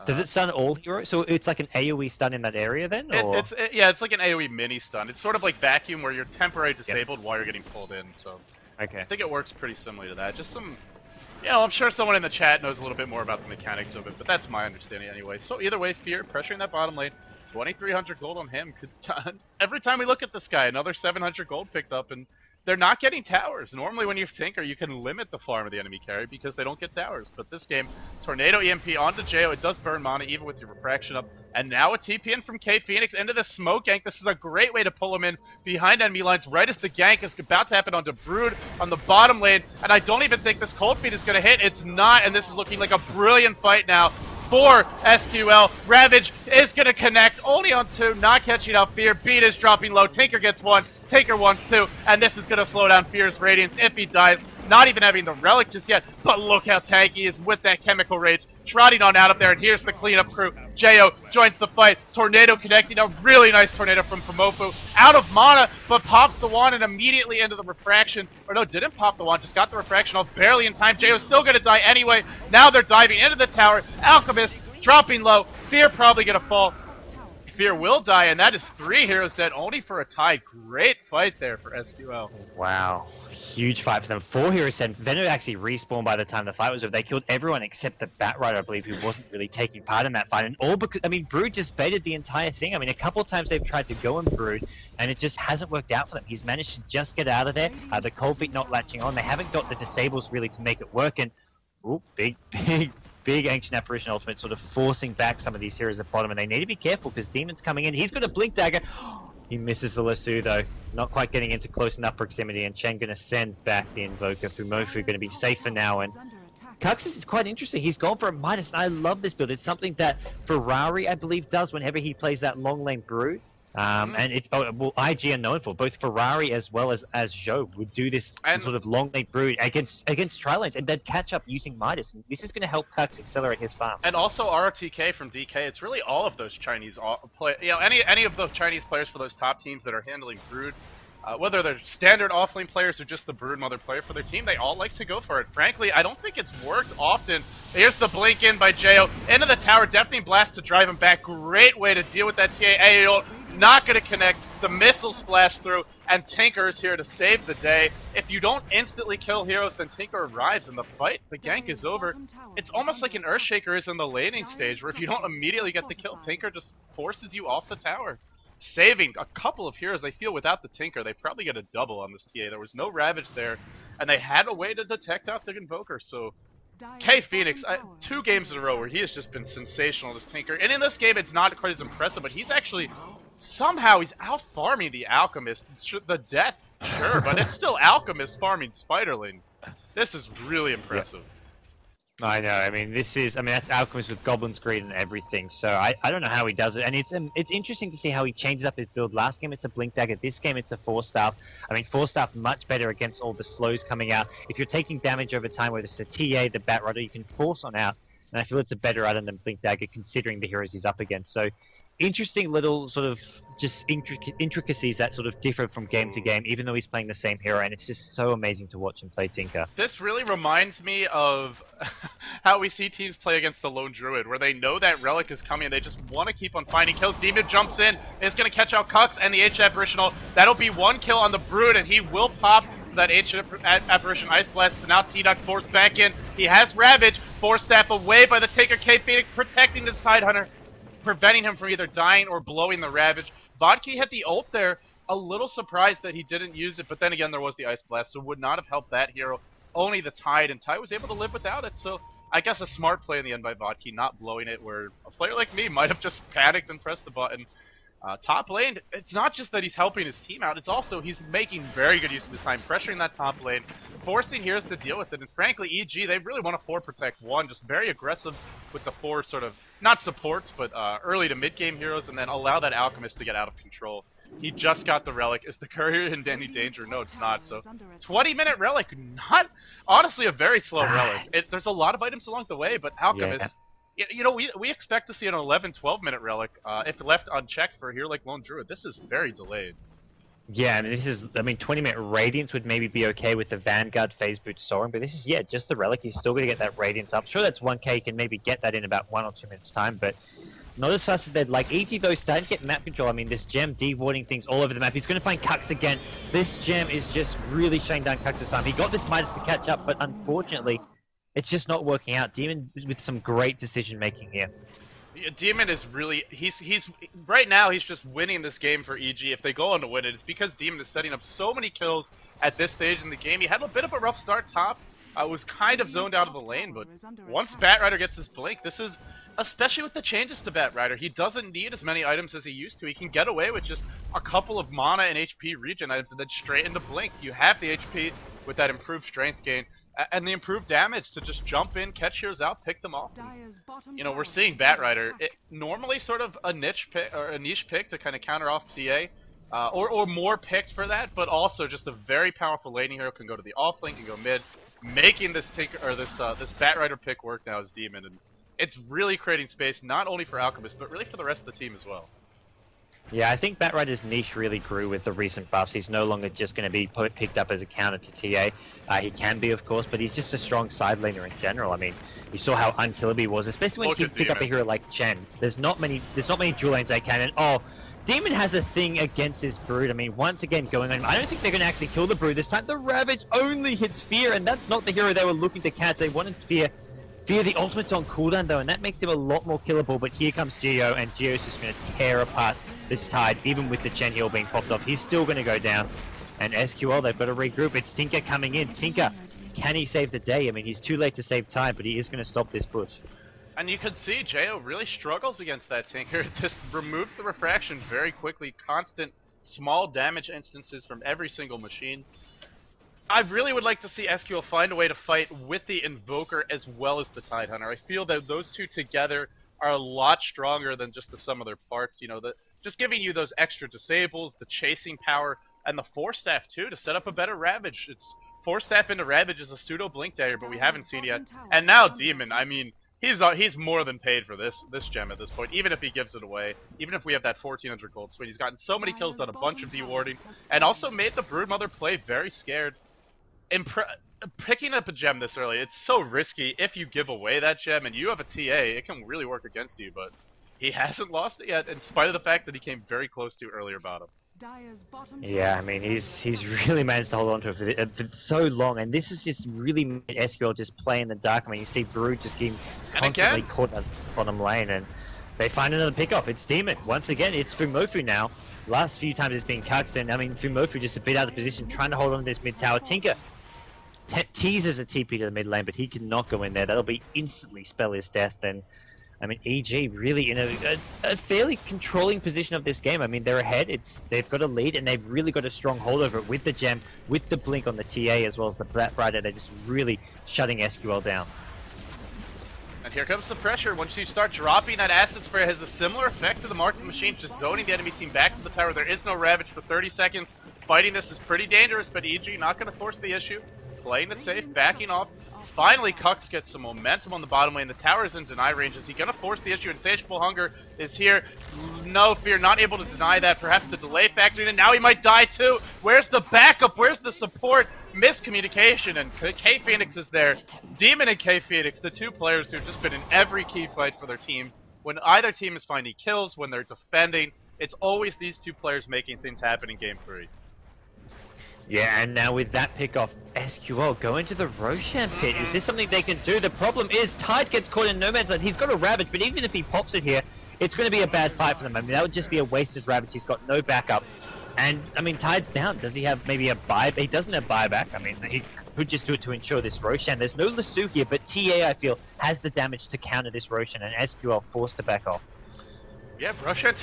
Does it stun all heroes? So it's like an AoE stun in that area then? Or? It's like an AoE mini stun. It's sort of like Vacuum where you're temporarily disabled while you're getting pulled in. So okay. I think it works pretty similarly to that. Just some, I'm sure someone in the chat knows a little bit more about the mechanics of it, but that's my understanding anyway. So either way, Fear pressuring that bottom lane. 2,300 gold on him. Every time we look at this guy, another 700 gold picked up, and they're not getting towers. Normally when you Tinker, you can limit the farm of the enemy carry because they don't get towers. But this game, Tornado EMP onto Jo. It does burn mana even with your refraction up. And now a TP in from K-Phoenix into the smoke gank. This is a great way to pull him in behind enemy lines right as the gank is about to happen onto Brood on the bottom lane. And I don't even think this cold feed is going to hit. It's not, and this is looking like a brilliant fight now for SqL. Ravage is going to connect only on 2, not catching out Fear. Beat is dropping low. Tinker gets 1. Tinker wants 2. And this is going to slow down Fear's Radiance if he dies. Not even having the Relic just yet. But look how tanky he is with that Chemical Rage. Trotting on out of there. And here's the cleanup crew. Jo joins the fight. Tornado connecting. A really nice Tornado from Pomofu. Out of mana, but pops the wand and immediately into the refraction. Or no, didn't pop the wand. Just got the refraction off barely in time. Jo is still going to die anyway. Now they're diving into the tower. Alchemist dropping low. Fear probably going to fall. Spear will die, and that is 3 heroes dead, only for a tie. Great fight there for SqL. Wow. Huge fight for them. 4 heroes dead. Venom actually respawned by the time the fight was over. They killed everyone except the Batrider, I believe, who wasn't really taking part in that fight. And all because, I mean, Brood just baited the entire thing. I mean, a couple of times they've tried to go on Brood, and it just hasn't worked out for them. He's managed to just get out of there. The Cold Feet not latching on. They haven't got the disables really to make it work. And, ooh, big Ancient Apparition ultimate sort of forcing back some of these heroes at bottom, and they need to be careful because Demon's coming in. He's got a Blink Dagger. He misses the lasso though, not quite getting into close enough proximity, and Chen gonna send back the Invoker. Fumofu gonna be safe for now, and Cuxis is quite interesting. He's gone for a Midas, and I love this build. It's something that Ferrari, I believe, does whenever he plays that long lane Brood. And it's well, IG are known for both Ferrari as well as Zhou would do this sort of long lane Brood against tri-lanes, and they'd catch up using Midas. And this is going to help Cux accelerate his farm. And also ROTK from DK. It's really all of those Chinese any of those Chinese players for those top teams that are handling Brood. Whether they're standard offlane players or just the Brood mother player for their team, they all like to go for it. Frankly, I don't think it's worked often. Here's the blink in by Jo. Into the tower, Deafening Blast to drive him back. Great way to deal with that TA. Ayo, not going to connect. The missile splash through, and Tinker is here to save the day. If you don't instantly kill heroes, then Tinker arrives in the fight. The gank is over. It's almost like an Earthshaker is in the laning stage, where if you don't immediately get the kill, Tinker just forces you off the tower. Saving a couple of heroes. I feel without the Tinker, they probably get a double on this TA. There was no Ravage there, and they had a way to detect out the Invoker, so K-Phoenix, 2 games in a row where he has just been sensational, this Tinker. And in this game, it's not quite as impressive, but he's actually, somehow, he's out-farming the Alchemist. The death, sure, but it's still Alchemist farming Spiderlings. This is really impressive. I know. I mean, that's Alchemist with Goblin's Greed and everything. So I don't know how he does it, and it's interesting to see how he changes up his build. Last game it's a Blink Dagger. This game it's a Force Staff. I mean, Force Staff much better against all the slows coming out. If you're taking damage over time, whether it's the TA, the Batrider, you can force on out, and I feel it's a better item than Blink Dagger considering the heroes he's up against. So interesting little sort of just intricacies that sort of differ from game to game, even though he's playing the same hero, and it's just so amazing to watch him play Tinker. This really reminds me of how we see teams play against the Lone Druid, where they know that Relic is coming and they just want to keep on finding kills. Demon jumps in, and is going to catch out Cux and the Ancient Apparitional. That'll be 1 kill on the Brood, and he will pop that Ancient Apparition Ice Blast, but now T-Duck forced back in. He has Ravage, Force Staff away by the Taker. K-Phoenix protecting this Tidehunter, preventing him from either dying or blowing the Ravage. Vodki hit the ult there. A little surprised that he didn't use it, but then again, there was the Ice Blast, so would not have helped that hero. Only the Tide, and Tide was able to live without it, so I guess a smart play in the end by Vodki, not blowing it, where a player like me might have just panicked and pressed the button. Top lane, it's not just that he's helping his team out, it's also he's making very good use of his time, pressuring that top lane, forcing heroes to deal with it, and frankly, EG, they really want to 4 protect 1, just very aggressive with the 4 sort of, not supports, but early to mid-game heroes, and then allow that Alchemist to get out of control. He just got the Relic. Is the Courier in any danger? No, it's not. So, 20-minute Relic, not, honestly, a very slow Relic. There's a lot of items along the way, but Alchemist, you know, we expect to see an 11, 12-minute Relic if left unchecked for a hero like Lone Druid. This is very delayed. Yeah, I mean, 20-minute Radiance would maybe be okay with the Vanguard Phase Boot Soaring, but this is, just the Relic. He's still going to get that Radiance up. Sure, that's 1k, he can maybe get that in about 1 or 2 minutes' time, but not as fast as they'd like. EG, though, starting to get map control. I mean, this gem de-warding things all over the map. He's going to find Cux again. This gem is just really shutting down Cux's time. He got this Midas to catch up, but unfortunately, it's just not working out. Demon with some great decision-making here. Yeah, Demon is really, he's right now he's just winning this game for EG. If they go on to win it, it's because Demon is setting up so many kills at this stage in the game. He had a bit of a rough start top, was kind of zoned out of the lane, but once Batrider gets his blink, this is, especially with the changes to Batrider, he doesn't need as many items as he used to. He can get away with just a couple of mana and HP regen items and then straight into blink. You have the HP with that improved strength gain and the improved damage to just jump in, catch heroes out, pick them off. And, you know, we're seeing Batrider, normally sort of a niche pick or a niche pick to kind of counter off TA, or more picked for that, but also just a very powerful laning hero, can go to the off lane, can go mid, making this Tinker or this Batrider pick work now as Demon, and it's really creating space not only for Alchemist but really for the rest of the team as well. Yeah, I think Batrider's niche really grew with the recent buffs. He's no longer just going to be picked up as a counter to TA. He can be, of course, but he's just a strong side laner in general. I mean, you saw how unkillable he was, especially when teams pick up a hero like Chen. There's not many dual lanes they can. And oh, Demon has a thing against this Brood. I mean, once again going on. I don't think they're going to actually kill the Brood this time. The Ravage only hits Fear, and that's not the hero they were looking to catch. They wanted Fear. Fear, the ultimate's on cooldown though, and that makes him a lot more killable. But here comes Geo, and Geo's just going to tear apart this Tide, even with the Chen heal being popped off. He's still going to go down. And SqL, they've got to regroup. It's Tinker coming in. Tinker, can he save the day? I mean, he's too late to save time, but he is going to stop this push. And you can see Geo really struggles against that Tinker. It just removes the refraction very quickly. Constant small damage instances from every single machine. I really would like to see SqL find a way to fight with the Invoker as well as the Tidehunter. I feel that those two together are a lot stronger than just the sum of their parts. You know, just giving you those extra disables, the chasing power, and the Force Staff too to set up a better Ravage. It's Force Staff into Ravage is a pseudo Blink Dagger, but we haven't seen it yet. And now Demon, I mean, he's more than paid for this gem at this point, even if he gives it away. Even if we have that 1400 gold swing, he's gotten so many kills, done a bunch of dewarding, and also made the Broodmother play very scared. Picking up a gem this early, it's so risky. If you give away that gem and you have a TA, it can really work against you, but he hasn't lost it yet, in spite of the fact that he came very close to earlier bottom. Yeah, I mean, he's really managed to hold on to it for so long, and this is just really made SqL just play in the dark. I mean, you see Brood just getting constantly caught at the bottom lane, and they find another pickoff. It's Demon. Once again, it's Fumofu now. Last few times it's been Cuxed, and I mean, Fumofu just a bit out of position, trying to hold on to this mid tower. Tinker teases a TP to the mid lane, but he cannot go in there. That'll be instantly spell his death. And I mean, EG really in a fairly controlling position of this game. I mean, they're ahead. They've got a lead, and they've really got a strong hold over it with the gem, with the blink on the TA, as well as the Batrider. They're just really shutting SqL down. And here comes the pressure. Once you start dropping that Acid Spray, it has a similar effect to the Marking Machine, just zoning the enemy team back to the tower. There is no Ravage for 30 seconds. Fighting this is pretty dangerous, but EG not going to force the issue. Playing it safe, backing off. Finally, Cux gets some momentum on the bottom lane. The tower is in deny range. Is he going to force the issue? Insatiable Hunger is here. No Fear, not able to deny that. Perhaps the delay factoring in. Now he might die too. Where's the backup? Where's the support? Miscommunication, and K-Phoenix is there. Demon and K-Phoenix, the two players who've just been in every key fight for their teams. When either team is finding kills, when they're defending, it's always these two players making things happen in Game 3. Yeah, and now with that pick off, SqL go into the Roshan pit. Is this something they can do? The problem is Tide gets caught in no man's land. He's got a Ravage, but even if he pops it here, it's going to be a bad fight for them. I mean, that would just be a wasted Ravage. He's got no backup. And, I mean, Tide's down. Does he have maybe a buy? He doesn't have buyback. I mean, he could just do it to ensure this Roshan. There's no Lasso here, but TA, I feel, has the damage to counter this Roshan, and SqL forced to back off. Yeah, Roshan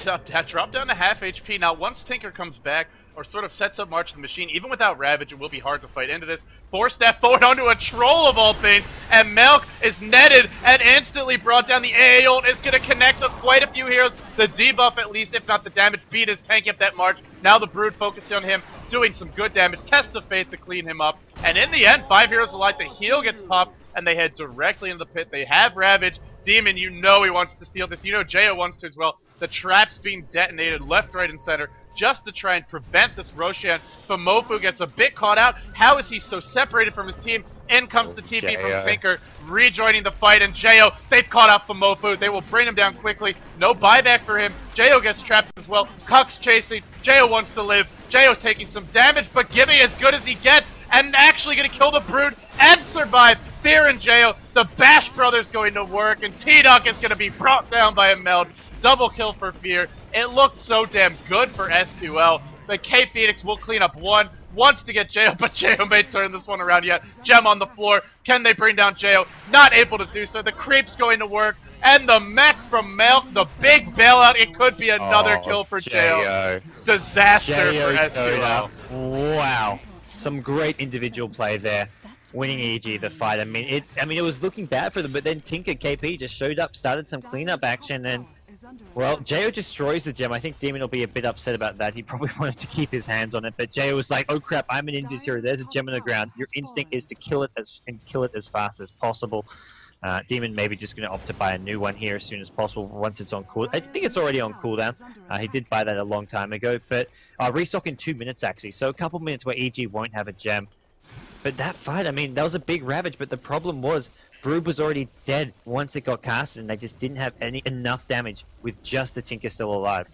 dropped down to half HP. Now, once Tinker comes back, or sort of sets up March of the Machine, even without Ravage, it will be hard to fight into this. Force Staff forward onto a Troll of all things, and Milk is netted and instantly brought down. The AA ult is going to connect with quite a few heroes. The debuff, at least, if not the damage, beat is tanking up that March. Now the Brood focusing on him, doing some good damage. Test of Fate to clean him up. And in the end, 5 heroes alive, the heal gets popped, and they head directly into the pit. They have Ravage. Demon, you know he wants to steal this. You know Jaya wants to as well. The trap's being detonated left, right, and center just to try and prevent this Roshan. Fumofu gets a bit caught out. How is he so separated from his team? In comes the TP from Tinker, rejoining the fight, and Jayo, they've caught up Fumofu. They will bring him down quickly. No buyback for him. Jayo gets trapped as well. Cux chasing. Jayo wants to live. Jayo's taking some damage, but giving as good as he gets, and actually going to kill the Brood and survive. Fear and Jayo, the Bash Brothers going to work, and T-Duck is going to be brought down by a meld. Double kill for Fear. It looked so damn good for SqL. The K-Phoenix will clean up one. Wants to get Jayo, but Jayo may turn this one around yet. Gem on the floor. Can they bring down Jayo? Not able to do so. The creep's going to work. And the mech from Milk, the big bailout. It could be another kill for Jayo. Disaster for SqL. Wow. Some great individual play there. Winning EG the fight. I mean, it was looking bad for them, but then Tinker KP just showed up, started some cleanup action, and well, Jayo destroys the gem. I think Demon will be a bit upset about that. He probably wanted to keep his hands on it, but Jayo was like, "Oh crap, I'm an Indus hero. There's a gem on the ground. Your instinct is to kill it as fast as possible." Demon maybe just going to opt to buy a new one here as soon as possible once it's on cooldown. I think it's already on cooldown. He did buy that a long time ago, but restock in 2 minutes actually. So a couple minutes where EG won't have a gem. But that fight, I mean, that was a big ravage, but the problem was Brood was already dead once it got casted, and they just didn't have enough damage with just the Tinker still alive.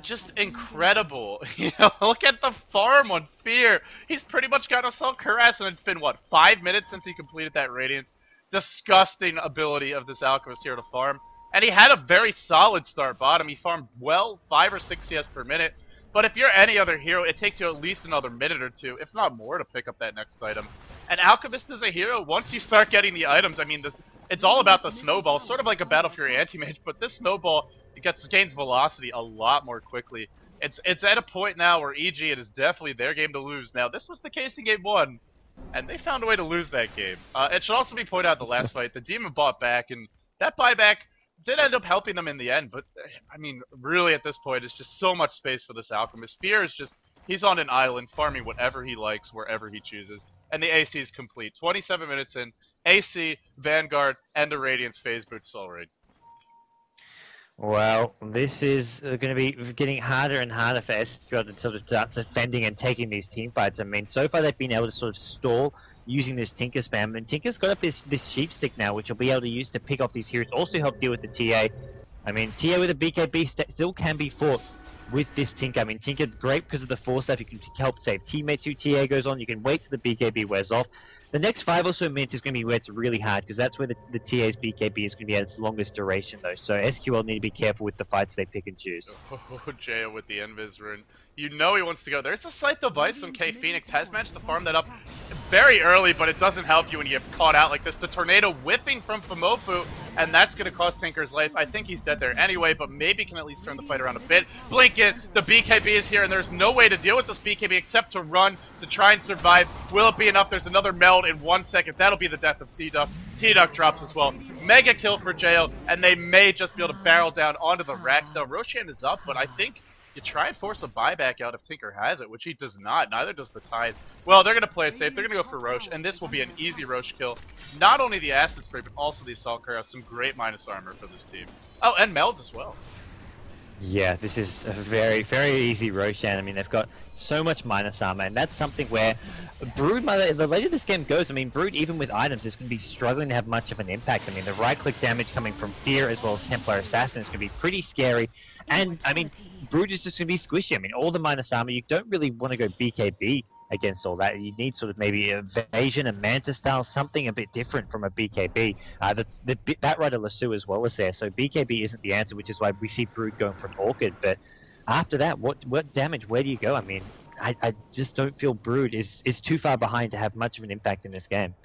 Just incredible. You know, look at the farm on Fear. He's pretty much got himself harassed, and it's been, what, 5 minutes since he completed that Radiance? Disgusting ability of this Alchemist here to farm. And he had a very solid start bottom. He farmed well, 5 or 6 CS per minute. But if you're any other hero, it takes you at least another minute or two, if not more, to pick up that next item. And Alchemist is a hero, once you start getting the items, I mean, it's all about the snowball, sort of like a Battle Fury Anti-Mage, but this snowball, gains velocity a lot more quickly. It's at a point now where EG, it is definitely their game to lose. Now, this was the case in Game 1, and they found a way to lose that game. It should also be pointed out in the last fight, the Demon bought back, and that buyback did end up helping them in the end, but, I mean, really at this point, it's just so much space for this Alchemist. Fear is just, he's on an island, farming whatever he likes, wherever he chooses, and the AC is complete. 27 minutes in, AC, Vanguard, and the Radiance phase boot Soul Raid. Well, this is going to be getting harder and harder for SqL to sort of start defending and taking these team fights. I mean, so far they've been able to sort of stall using this Tinker spam, and Tinker's got up this sheep stick now, which he'll be able to use to pick off these heroes, also help deal with the TA. I mean, TA with a BKB still can be fought with this Tinker. I mean, Tinker, great because of the 4 stuff, you can help save teammates who TA goes on, you can wait till the BKB wears off. The next 5 or so minutes is going to be where it's really hard, because that's where the TA's BKB is going to be at its longest duration, though. So SqL need to be careful with the fights they pick and choose. Oh, Jaya with the Invis rune. You know he wants to go. There's a slight device from K Phoenix. Has managed to farm that up very early, but it doesn't help you when you get caught out like this. The tornado whipping from Famofu, and that's going to cost Tinker's life. I think he's dead there anyway, but maybe can at least turn the fight around a bit. Blink it. The BKB is here, and there's no way to deal with this BKB except to run to try and survive. Will it be enough? There's another meld in 1 second. That'll be the death of T-Duck. T-Duck drops as well. Mega kill for Jail, and they may just be able to barrel down onto the Rax. Now, Roshan is up, but I think you try and force a buyback out if Tinker has it, which he does not. Neither does the Tide. Well, they're going to play it safe. They're going to go for Roche, and this will be an easy Roche kill. Not only the Acid Spray, but also the Assault Cuirass. Some great minus armor for this team. Oh, and Meld as well. Yeah, this is a very, very easy Roshan. I mean, they've got so much minus armor, and that's something where Brood, the later this game goes, I mean, Brood, even with items, is going to be struggling to have much of an impact. I mean, the right-click damage coming from Fear as well as Templar Assassin is going to be pretty scary. And, I mean, Brood is just going to be squishy. I mean, all the minus armor, you don't really want to go BKB against all that. You need sort of maybe Evasion, a Manta style, something a bit different from a BKB. The Batrider Lasso as well is there, so BKB isn't the answer, which is why we see Brood going from Orchid. But after that, what damage, where do you go? I mean, I just don't feel Brood is too far behind to have much of an impact in this game.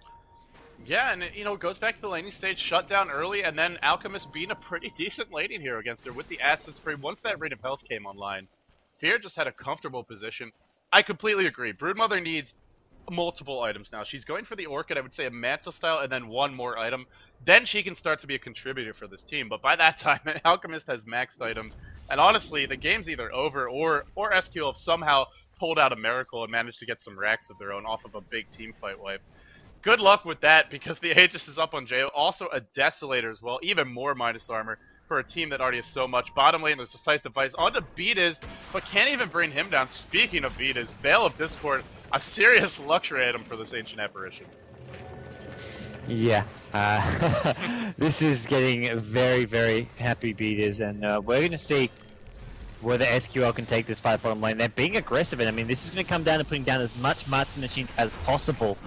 Yeah, and it goes back to the laning stage, shut down early, and then Alchemist being a pretty decent laning hero against her with the Acid Spray. Once that rate of health came online, Fear just had a comfortable position. I completely agree. Broodmother needs multiple items now. She's going for the Orchid, I would say a Manta style, and then one more item. Then she can start to be a contributor for this team. But by that time, Alchemist has maxed items. And honestly, the game's either over or SqL have somehow pulled out a miracle and managed to get some racks of their own off of a big team fight wipe. Good luck with that, because the Aegis is up on Jayo. Also a Desolator as well, even more minus armor for a team that already has so much. Bottom lane, there's a Sight Device on to GoDz, but can't even bring him down. Speaking of GoDz, Veil of Discord, a serious luxury item for this Ancient Apparition. Yeah, this is getting very, very happy GoDz, and we're going to see whether SqL can take this fight bottom lane. They're being aggressive, and I mean, this is going to come down to putting down as much Marksman machines as possible.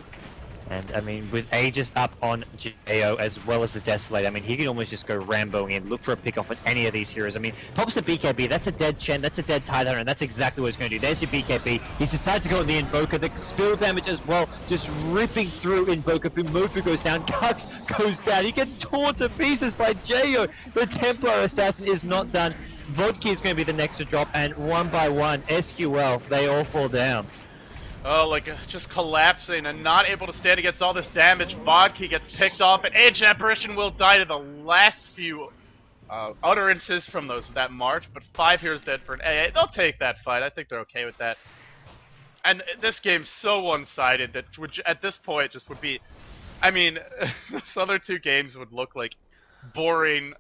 And, I mean, with Aegis up on Jayo as well as the Desolator, I mean, he can almost just go Ramboing in, look for a pick-off on any of these heroes. I mean, pops the BKB, that's a dead Chen, that's a dead Tidehunter, and that's exactly what he's going to do. There's your BKB. He's decided to go on the Invoker. The spill damage as well, just ripping through Invoker. Fumofu goes down, Kux goes down. He gets torn to pieces by Jayo. The Templar Assassin is not done. Vodka is going to be the next to drop, and one by one, SqL, they all fall down. Oh, like, just collapsing and not able to stand against all this damage. Vodka gets picked off, and Ancient Apparition will die to the last few utterances from that march, but 5 heroes dead for an AA. They'll take that fight. I think they're okay with that. And this game's so one-sided that at this point just would be... I mean, those other two games would look like boring,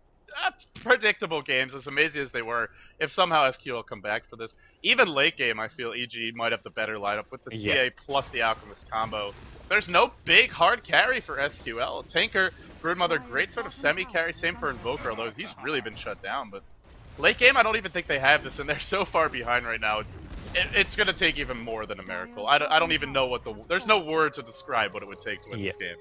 predictable games, as amazing as they were, if somehow SqL come back for this. Even late game, I feel EG might have the better lineup with the TA plus the Alchemist combo. There's no big hard carry for SqL. Tinker, Broodmother, great sort of semi-carry, same for Invoker, although he's really been shut down. But late game, I don't even think they have this, and they're so far behind right now. It's going to take even more than a miracle. I don't even know what there's no word to describe what it would take to win this game.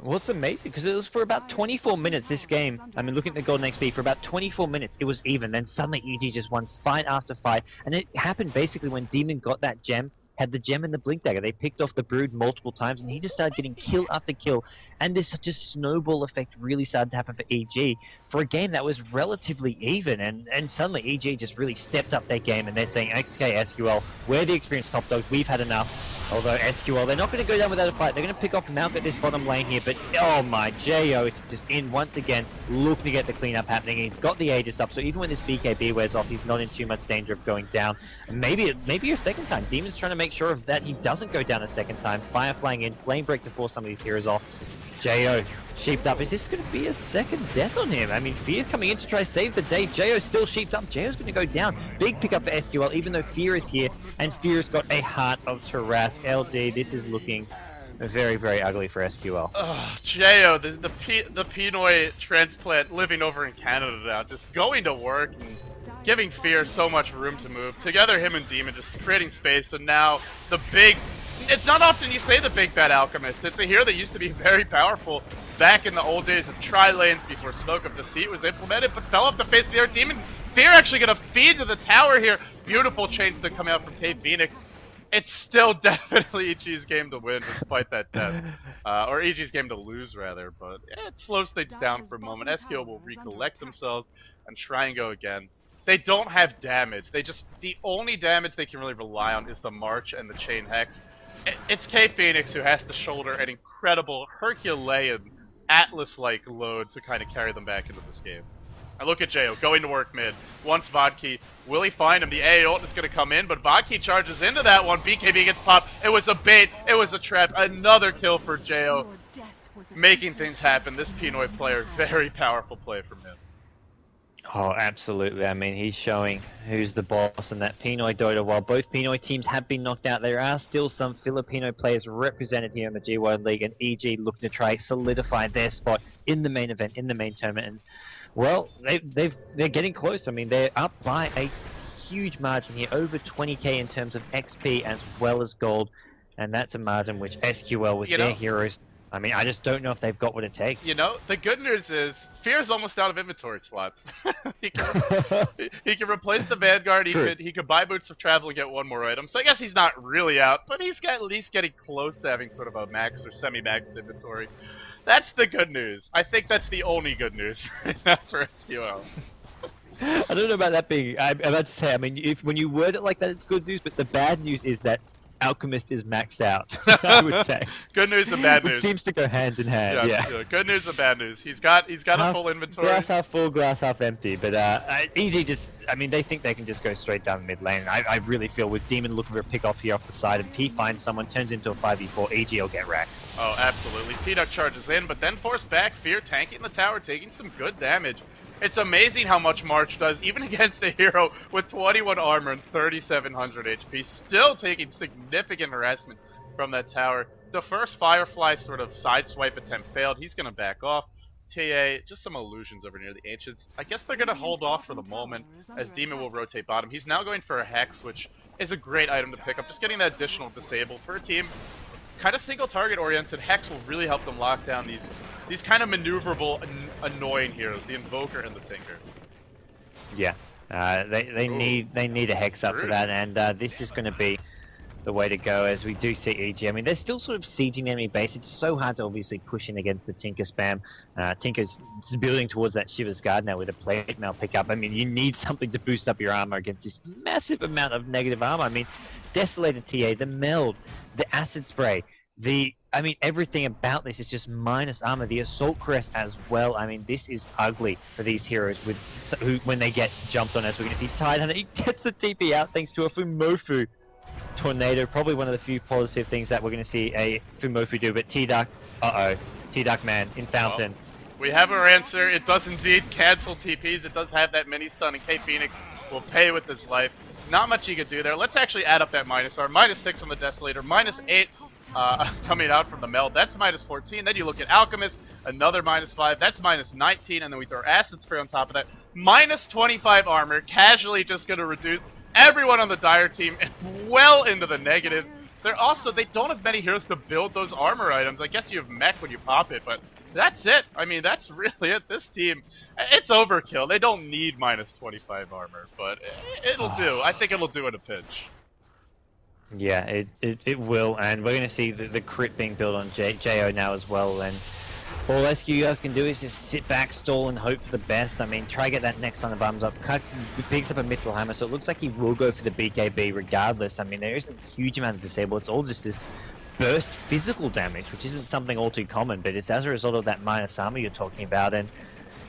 Well, it's amazing, because it was for about 24 minutes, this game. I mean, looking at the Golden XP, for about 24 minutes, it was even. Then suddenly EG just won fight after fight. And it happened basically when Demon got that gem, had the gem and the Blink Dagger. They picked off the Brood multiple times, and he just started getting kill after kill. And this such a snowball effect really started to happen for EG for a game that was relatively even. And suddenly EG just really stepped up their game, and they're saying, XK, SqL, we're the experienced top dogs, we've had enough. Although SqL, they're not going to go down without a fight. They're going to pick off Malk at this bottom lane here, but oh my, Jo, it's just in once again, looking to get the cleanup happening. He's got the Aegis up, so even when this BKB wears off, he's not in too much danger of going down. And maybe a second time. Demon's trying to make sure of that he doesn't go down a second time. Fire flying in, Flame Break to force some of these heroes off. Jo, sheeped up. Is this going to be a second death on him? I mean, Fear coming in to try to save the day. Jo still sheeped up. Jo's going to go down. Big pickup for SqL, even though Fear is here. And Fear's got a Heart of Taras. LD, this is looking very, very ugly for SqL. Jo, the Pinoy transplant living over in Canada now, just going to work and giving Fear so much room to move. Together, him and Demon just creating space, and now the big... It's not often you say the big bad Alchemist. It's a hero that used to be very powerful back in the old days of tri-lanes before Smoke of Deceit was implemented, but fell off the face of the earth. Demon Fear actually going to feed to the tower here. Beautiful chains to come out from K Phoenix. It's still definitely EG's game to win despite that death. Or EG's game to lose, rather. But yeah, it slows things down for a moment. SqL will recollect themselves and try and go again. They don't have damage. The only damage they can really rely on is the March and the Chain Hex. It's K Phoenix who has to shoulder an incredible Herculean Atlas-like load to kind of carry them back into this game. I look at Jo going to work mid. Wants Vodki. Will he find him? The A ult is going to come in, but Vodki charges into that one. BKB gets popped. It was a bait. It was a trap. Another kill for Jo. Making things happen. This Pinoy player, very powerful play from him. Oh, absolutely. I mean, he's showing who's the boss in that Pinoy Dota. While both Pinoy teams have been knocked out, there are still some Filipino players represented here in the G-1 League, and EG looking to try solidify their spot in the main event, in the main tournament. And, well, they're getting close. I mean, they're up by a huge margin here, over 20k in terms of XP as well as gold. And that's a margin which SqL with their heroes... I mean, I just don't know if they've got what it takes. You know, the good news is Fear's almost out of inventory slots. he can replace the Vanguard. He could buy Boots of Travel and get one more item. So I guess he's not really out, but he's at least getting close to having sort of a max or semi-max inventory. That's the good news. I think that's the only good news right now for SqL. I don't know about that being... I'm about to say, I mean, when you word it like that, it's good news, but the bad news is that Alchemist is maxed out, I would say. Good news and bad news. Which seems to go hand in hand, yeah. Good news and bad news. He's got a full inventory. Glass half full, glass half empty. But EG just, I mean, they think they can just go straight down the mid lane. I really feel with Demon looking for a pick off here off the side, and P finds someone, turns into a 5v4, EG will get wrecked. Oh, absolutely. T-Duck charges in, but then forced back. Fear tanking the tower, taking some good damage. It's amazing how much March does, even against a hero with 21 armor and 3,700 HP, still taking significant harassment from that tower. The first Firefly sort of sideswipe attempt failed. He's going to back off. TA, just some illusions over near the Ancients. I guess they're going to hold off for the moment, as Demon will rotate bottom. He's now going for a Hex, which is a great item to pick up. Just getting that additional disable for a team. Kind of single target oriented. Hex will really help them lock down these kind of maneuverable, annoying heroes, the Invoker and the Tinker. Yeah, they need a Hex up for that, and this is going to be the way to go, as we do see EG. I mean, they're still sort of sieging enemy base. It's so hard to obviously push in against the Tinker spam. Tinker's building towards that Shiver's Guard now with a plate mail pickup. I mean, you need something to boost up your armor against this massive amount of negative armor. I mean, Desolated TA, the Meld, the Acid Spray, I mean, everything about this is just minus armor. The Assault Crest as well. I mean, this is ugly for these heroes when they get jumped on, as we're going to see. Tidehunter, he gets the TP out thanks to a Fumofu Tornado. Probably one of the few positive things that we're going to see a Fumofu do. But T-Duck, Uh-oh. T-Duck Man in Fountain. Well, we have our answer. It does indeed cancel TPs. It does have that mini stun, and K Phoenix will pay with his life. Not much you could do there. Let's actually add up that minus. Our -6 on the Desolator, -8 coming out from the Meld. That's -14. Then you look at Alchemist, another -5. That's -19, and then we throw Acid Spray on top of that. -25 armor, casually just going to reduce everyone on the Dire team well into the negatives. They don't have many heroes to build those armor items. I guess you have mech when you pop it, but that's it. I mean, that's really it. This team, it's overkill. They don't need -25 armor, but it'll do. I think it'll do in a pinch. Yeah, it will, and we're going to see the crit being built on JO now as well, and all SqL can do is just sit back, stall, and hope for the best. I mean, try to get that next on the bums up. Cuts, he picks up a Mithril Hammer, so it looks like he will go for the BKB regardless. I mean, there isn't a huge amount of disable. It's all just this burst physical damage, which isn't something all too common, but it's as a result of that minus armor you're talking about. And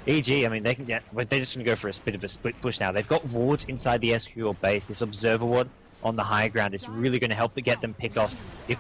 EG, I mean, they're just going to go for a bit of a split push now. They've got wards inside the SqL base. This Observer Ward on the high ground is really going to help to get them picked off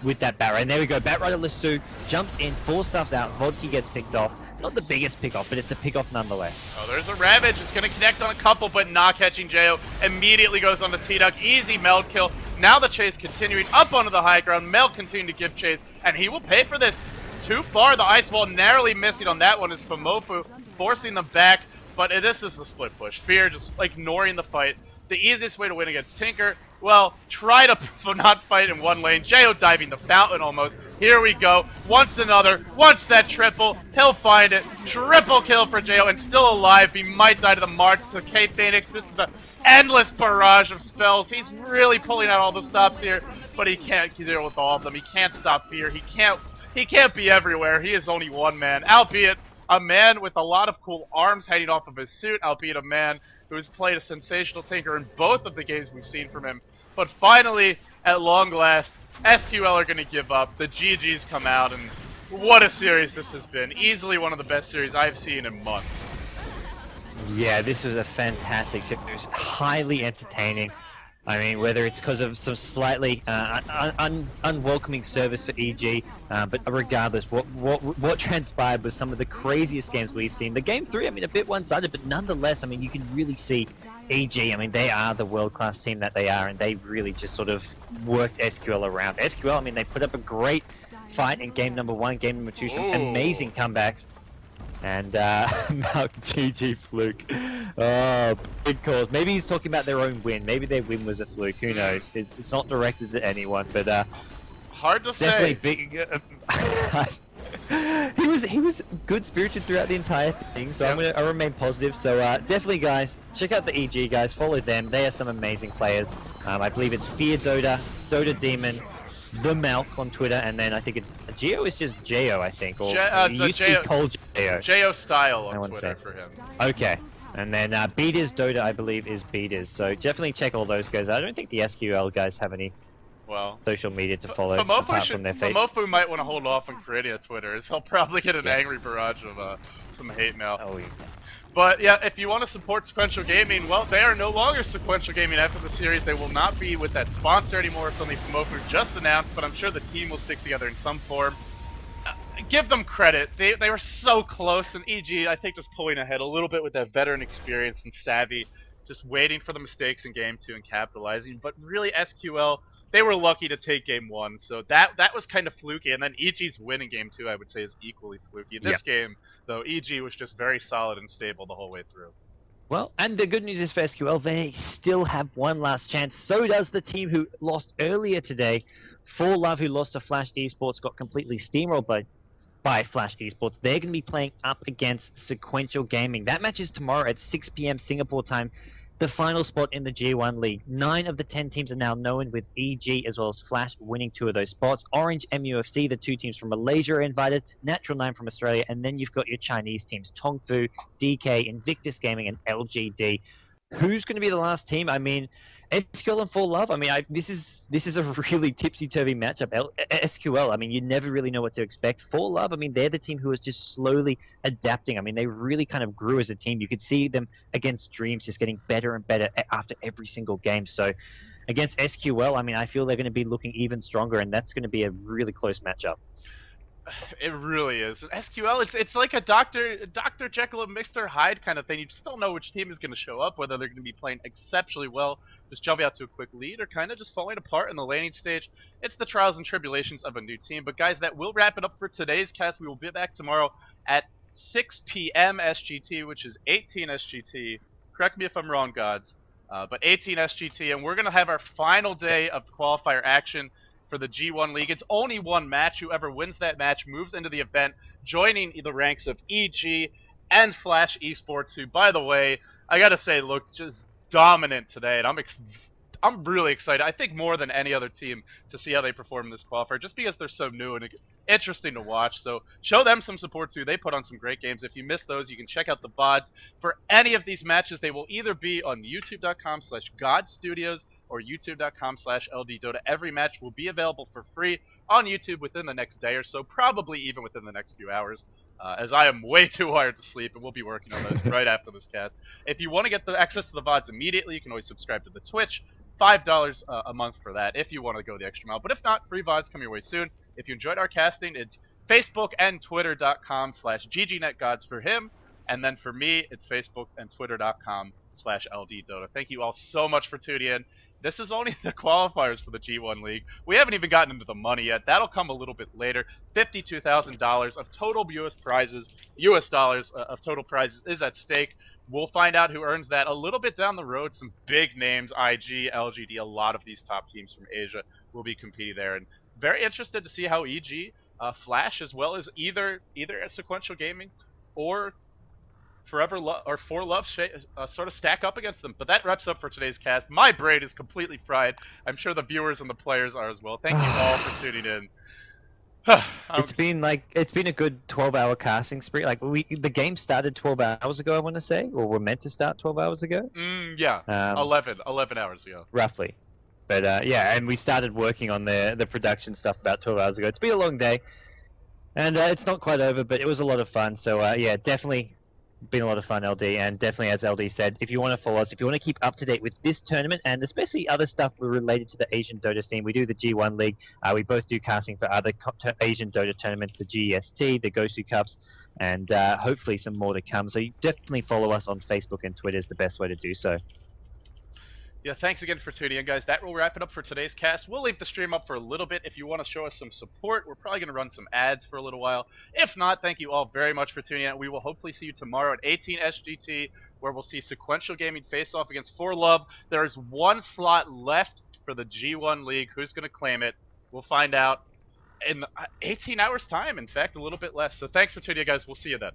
with that Bat Rider. And there we go, Bat Rider Lasso jumps in, 4 stuffs out, Vodki gets picked off. Not the biggest pick off, but it's a pick off nonetheless. Oh, there's a Ravage. It's going to connect on a couple, but not catching Jo. Immediately goes on the T-Duck. Easy Meld kill. Now the chase continuing up onto the high ground. Meld continuing to give chase, and he will pay for this. Too far, the Ice Wall narrowly missing on that one is Famofu, forcing them back, but this is the split push. Fear just ignoring the fight. The easiest way to win against Tinker, well, try to not fight in one lane. Jo diving the fountain almost. Here we go. Once another. Once that triple. He'll find it. Triple kill for Jo and still alive. He might die to the March to K Phoenix. This is the endless barrage of spells. He's really pulling out all the stops here, but he can't deal with all of them. He can't stop Fear. He can't be everywhere. He is only one man, albeit a man with a lot of cool arms hanging off of his suit, albeit a man who has played a sensational Tinker in both of the games we've seen from him. But finally, at long last, SqL are going to give up. The GGs come out, and what a series this has been. Easily one of the best series I've seen in months. Yeah, this was a fantastic series. It was highly entertaining. I mean, whether it's because of some slightly unwelcoming service for EG, but regardless, what transpired was some of the craziest games we've seen. The game 3, I mean, a bit one-sided, but nonetheless, I mean, you can really see EG. I mean, they are the world-class team that they are, and they really just sort of worked SqL around. SqL, I mean, they put up a great fight in game number 1, game number 2, some amazing comebacks. And GG fluke. Oh, big cause. Maybe he's talking about their own win. Maybe their win was a fluke. Who knows? It's not directed at anyone, but hard to definitely say. Big. He was good spirited throughout the entire thing, so I remain positive. So definitely, guys, check out the EG guys. Follow them. They are some amazing players. I believe it's Fear Dota, Dota Demon, The Malk on Twitter, and then I think it's Geo is just Jo, I think, or he used to be called Jo. Jo Style on Twitter for him. Okay, and then Beaters Dota, I believe, is Beaters. So definitely check all those guys. I don't think the SqL guys have any social media to follow apart from their feed. Famofu might want to hold off on creating a Twitter, as he'll probably get an angry barrage of some hate mail. Oh, yeah. But yeah, if you want to support Sequential Gaming, well, they are no longer Sequential Gaming after the series. They will not be with that sponsor anymore, something Famofu just announced, but I'm sure the team will stick together in some form. Give them credit. They were so close, and EG, I think, just pulling ahead a little bit with that veteran experience and savvy, just waiting for the mistakes in Game 2 and capitalizing. But really, SqL, they were lucky to take Game 1, so that was kind of fluky. And then EG's win in Game 2, I would say, is equally fluky. This game, though, EG was just very solid and stable the whole way through. Well, and the good news is for SqL, they still have one last chance. So does the team who lost earlier today. For Love, who lost to Flash Esports, got completely steamrolled by Flash Esports. They're going to be playing up against Sequential Gaming. That match is tomorrow at 6 PM Singapore time. The final spot in the G-1 League. 9 of the 10 teams are now known, with EG as well as Flash winning 2 of those spots. Orange, MUFC, the 2 teams from Malaysia are invited. Natural 9 from Australia. And then you've got your Chinese teams, Tongfu, DK, Invictus Gaming, and LGD. Who's going to be the last team? I mean, SqL and For Love. I mean, this is a really tipsy-turvy matchup. SqL, I mean, you never really know what to expect. For Love, I mean, they're the team who is just slowly adapting. I mean, they really kind of grew as a team. You could see them against Dreams just getting better and better after every single game. So against SqL, I mean, I feel they're going to be looking even stronger, and that's going to be a really close matchup. It really is. And SQL, it's like a Doctor Jekyll and Mr. Hyde kind of thing. You just don't know which team is going to show up, whether they're going to be playing exceptionally well, just jumping out to a quick lead, or kind of just falling apart in the laning stage. It's the trials and tribulations of a new team. But guys, that will wrap it up for today's cast. We will be back tomorrow at 6 p.m. SGT, which is 18 SGT. Correct me if I'm wrong, gods. But 18 SGT, and we're going to have our final day of qualifier action for the G1 League. It's only one match. Whoever wins that match moves into the event, joining the ranks of EG and Flash Esports, who, by the way, I gotta say, looked just dominant today, and I'm really excited. I think more than any other team to see how they perform in this qualifier, just because they're so new and interesting to watch. So show them some support too. They put on some great games. If you missed those, you can check out the VODs for any of these matches. They will either be on youtube.com/GoDz or youtube.com/LDDota. Every match will be available for free on YouTube within the next day or so, probably even within the next few hours, as I am way too wired to sleep, and we'll be working on those right after this cast. If you want to get the access to the VODs immediately, you can always subscribe to the Twitch. $5 a month for that if you want to go the extra mile. But if not, free VODs coming your way soon. If you enjoyed our casting, it's Facebook and Twitter.com/GGNetGods for him. And then for me, it's Facebook and Twitter.com/LDDota. Thank you all so much for tuning in. This is only the qualifiers for the G1 League. We haven't even gotten into the money yet. That'll come a little bit later. $52,000 of total US dollars of total prizes is at stake. We'll find out who earns that a little bit down the road. Some big names, IG, LGD, a lot of these top teams from Asia will be competing there. And very interested to see how EG, Flash, as well as either a Sequential Gaming or For Love sort of stack up against them. But that wraps up for today's cast. My brain is completely fried. I'm sure the viewers and the players are as well. Thank you all for tuning in. It's been a good 12-hour casting spree. Like the game started 12 hours ago, I want to say, or we're meant to start 12 hours ago. Yeah, 11 hours ago, roughly. But yeah, and we started working on the production stuff about 12 hours ago. It's been a long day, and it's not quite over, but it was a lot of fun. So yeah, definitely been a lot of fun, LD, and definitely, as LD said, if you want to follow us, if you want to keep up to date with this tournament and especially other stuff related to the Asian Dota scene, we do the G1 League. We both do casting for other Asian Dota tournaments, the GEST, the GoDz Cups, and hopefully some more to come. So you definitely follow us on Facebook and Twitter is the best way to do so. Yeah, thanks again for tuning in, guys. That will wrap it up for today's cast. We'll leave the stream up for a little bit. If you want to show us some support, we're probably going to run some ads for a little while. If not, thank you all very much for tuning in. We will hopefully see you tomorrow at 18 SGT, where we'll see Sequential Gaming face off against For Love. There is one slot left for the G1 League. Who's going to claim it? We'll find out in 18 hours' time. In fact, a little bit less. So thanks for tuning in, guys. We'll see you then.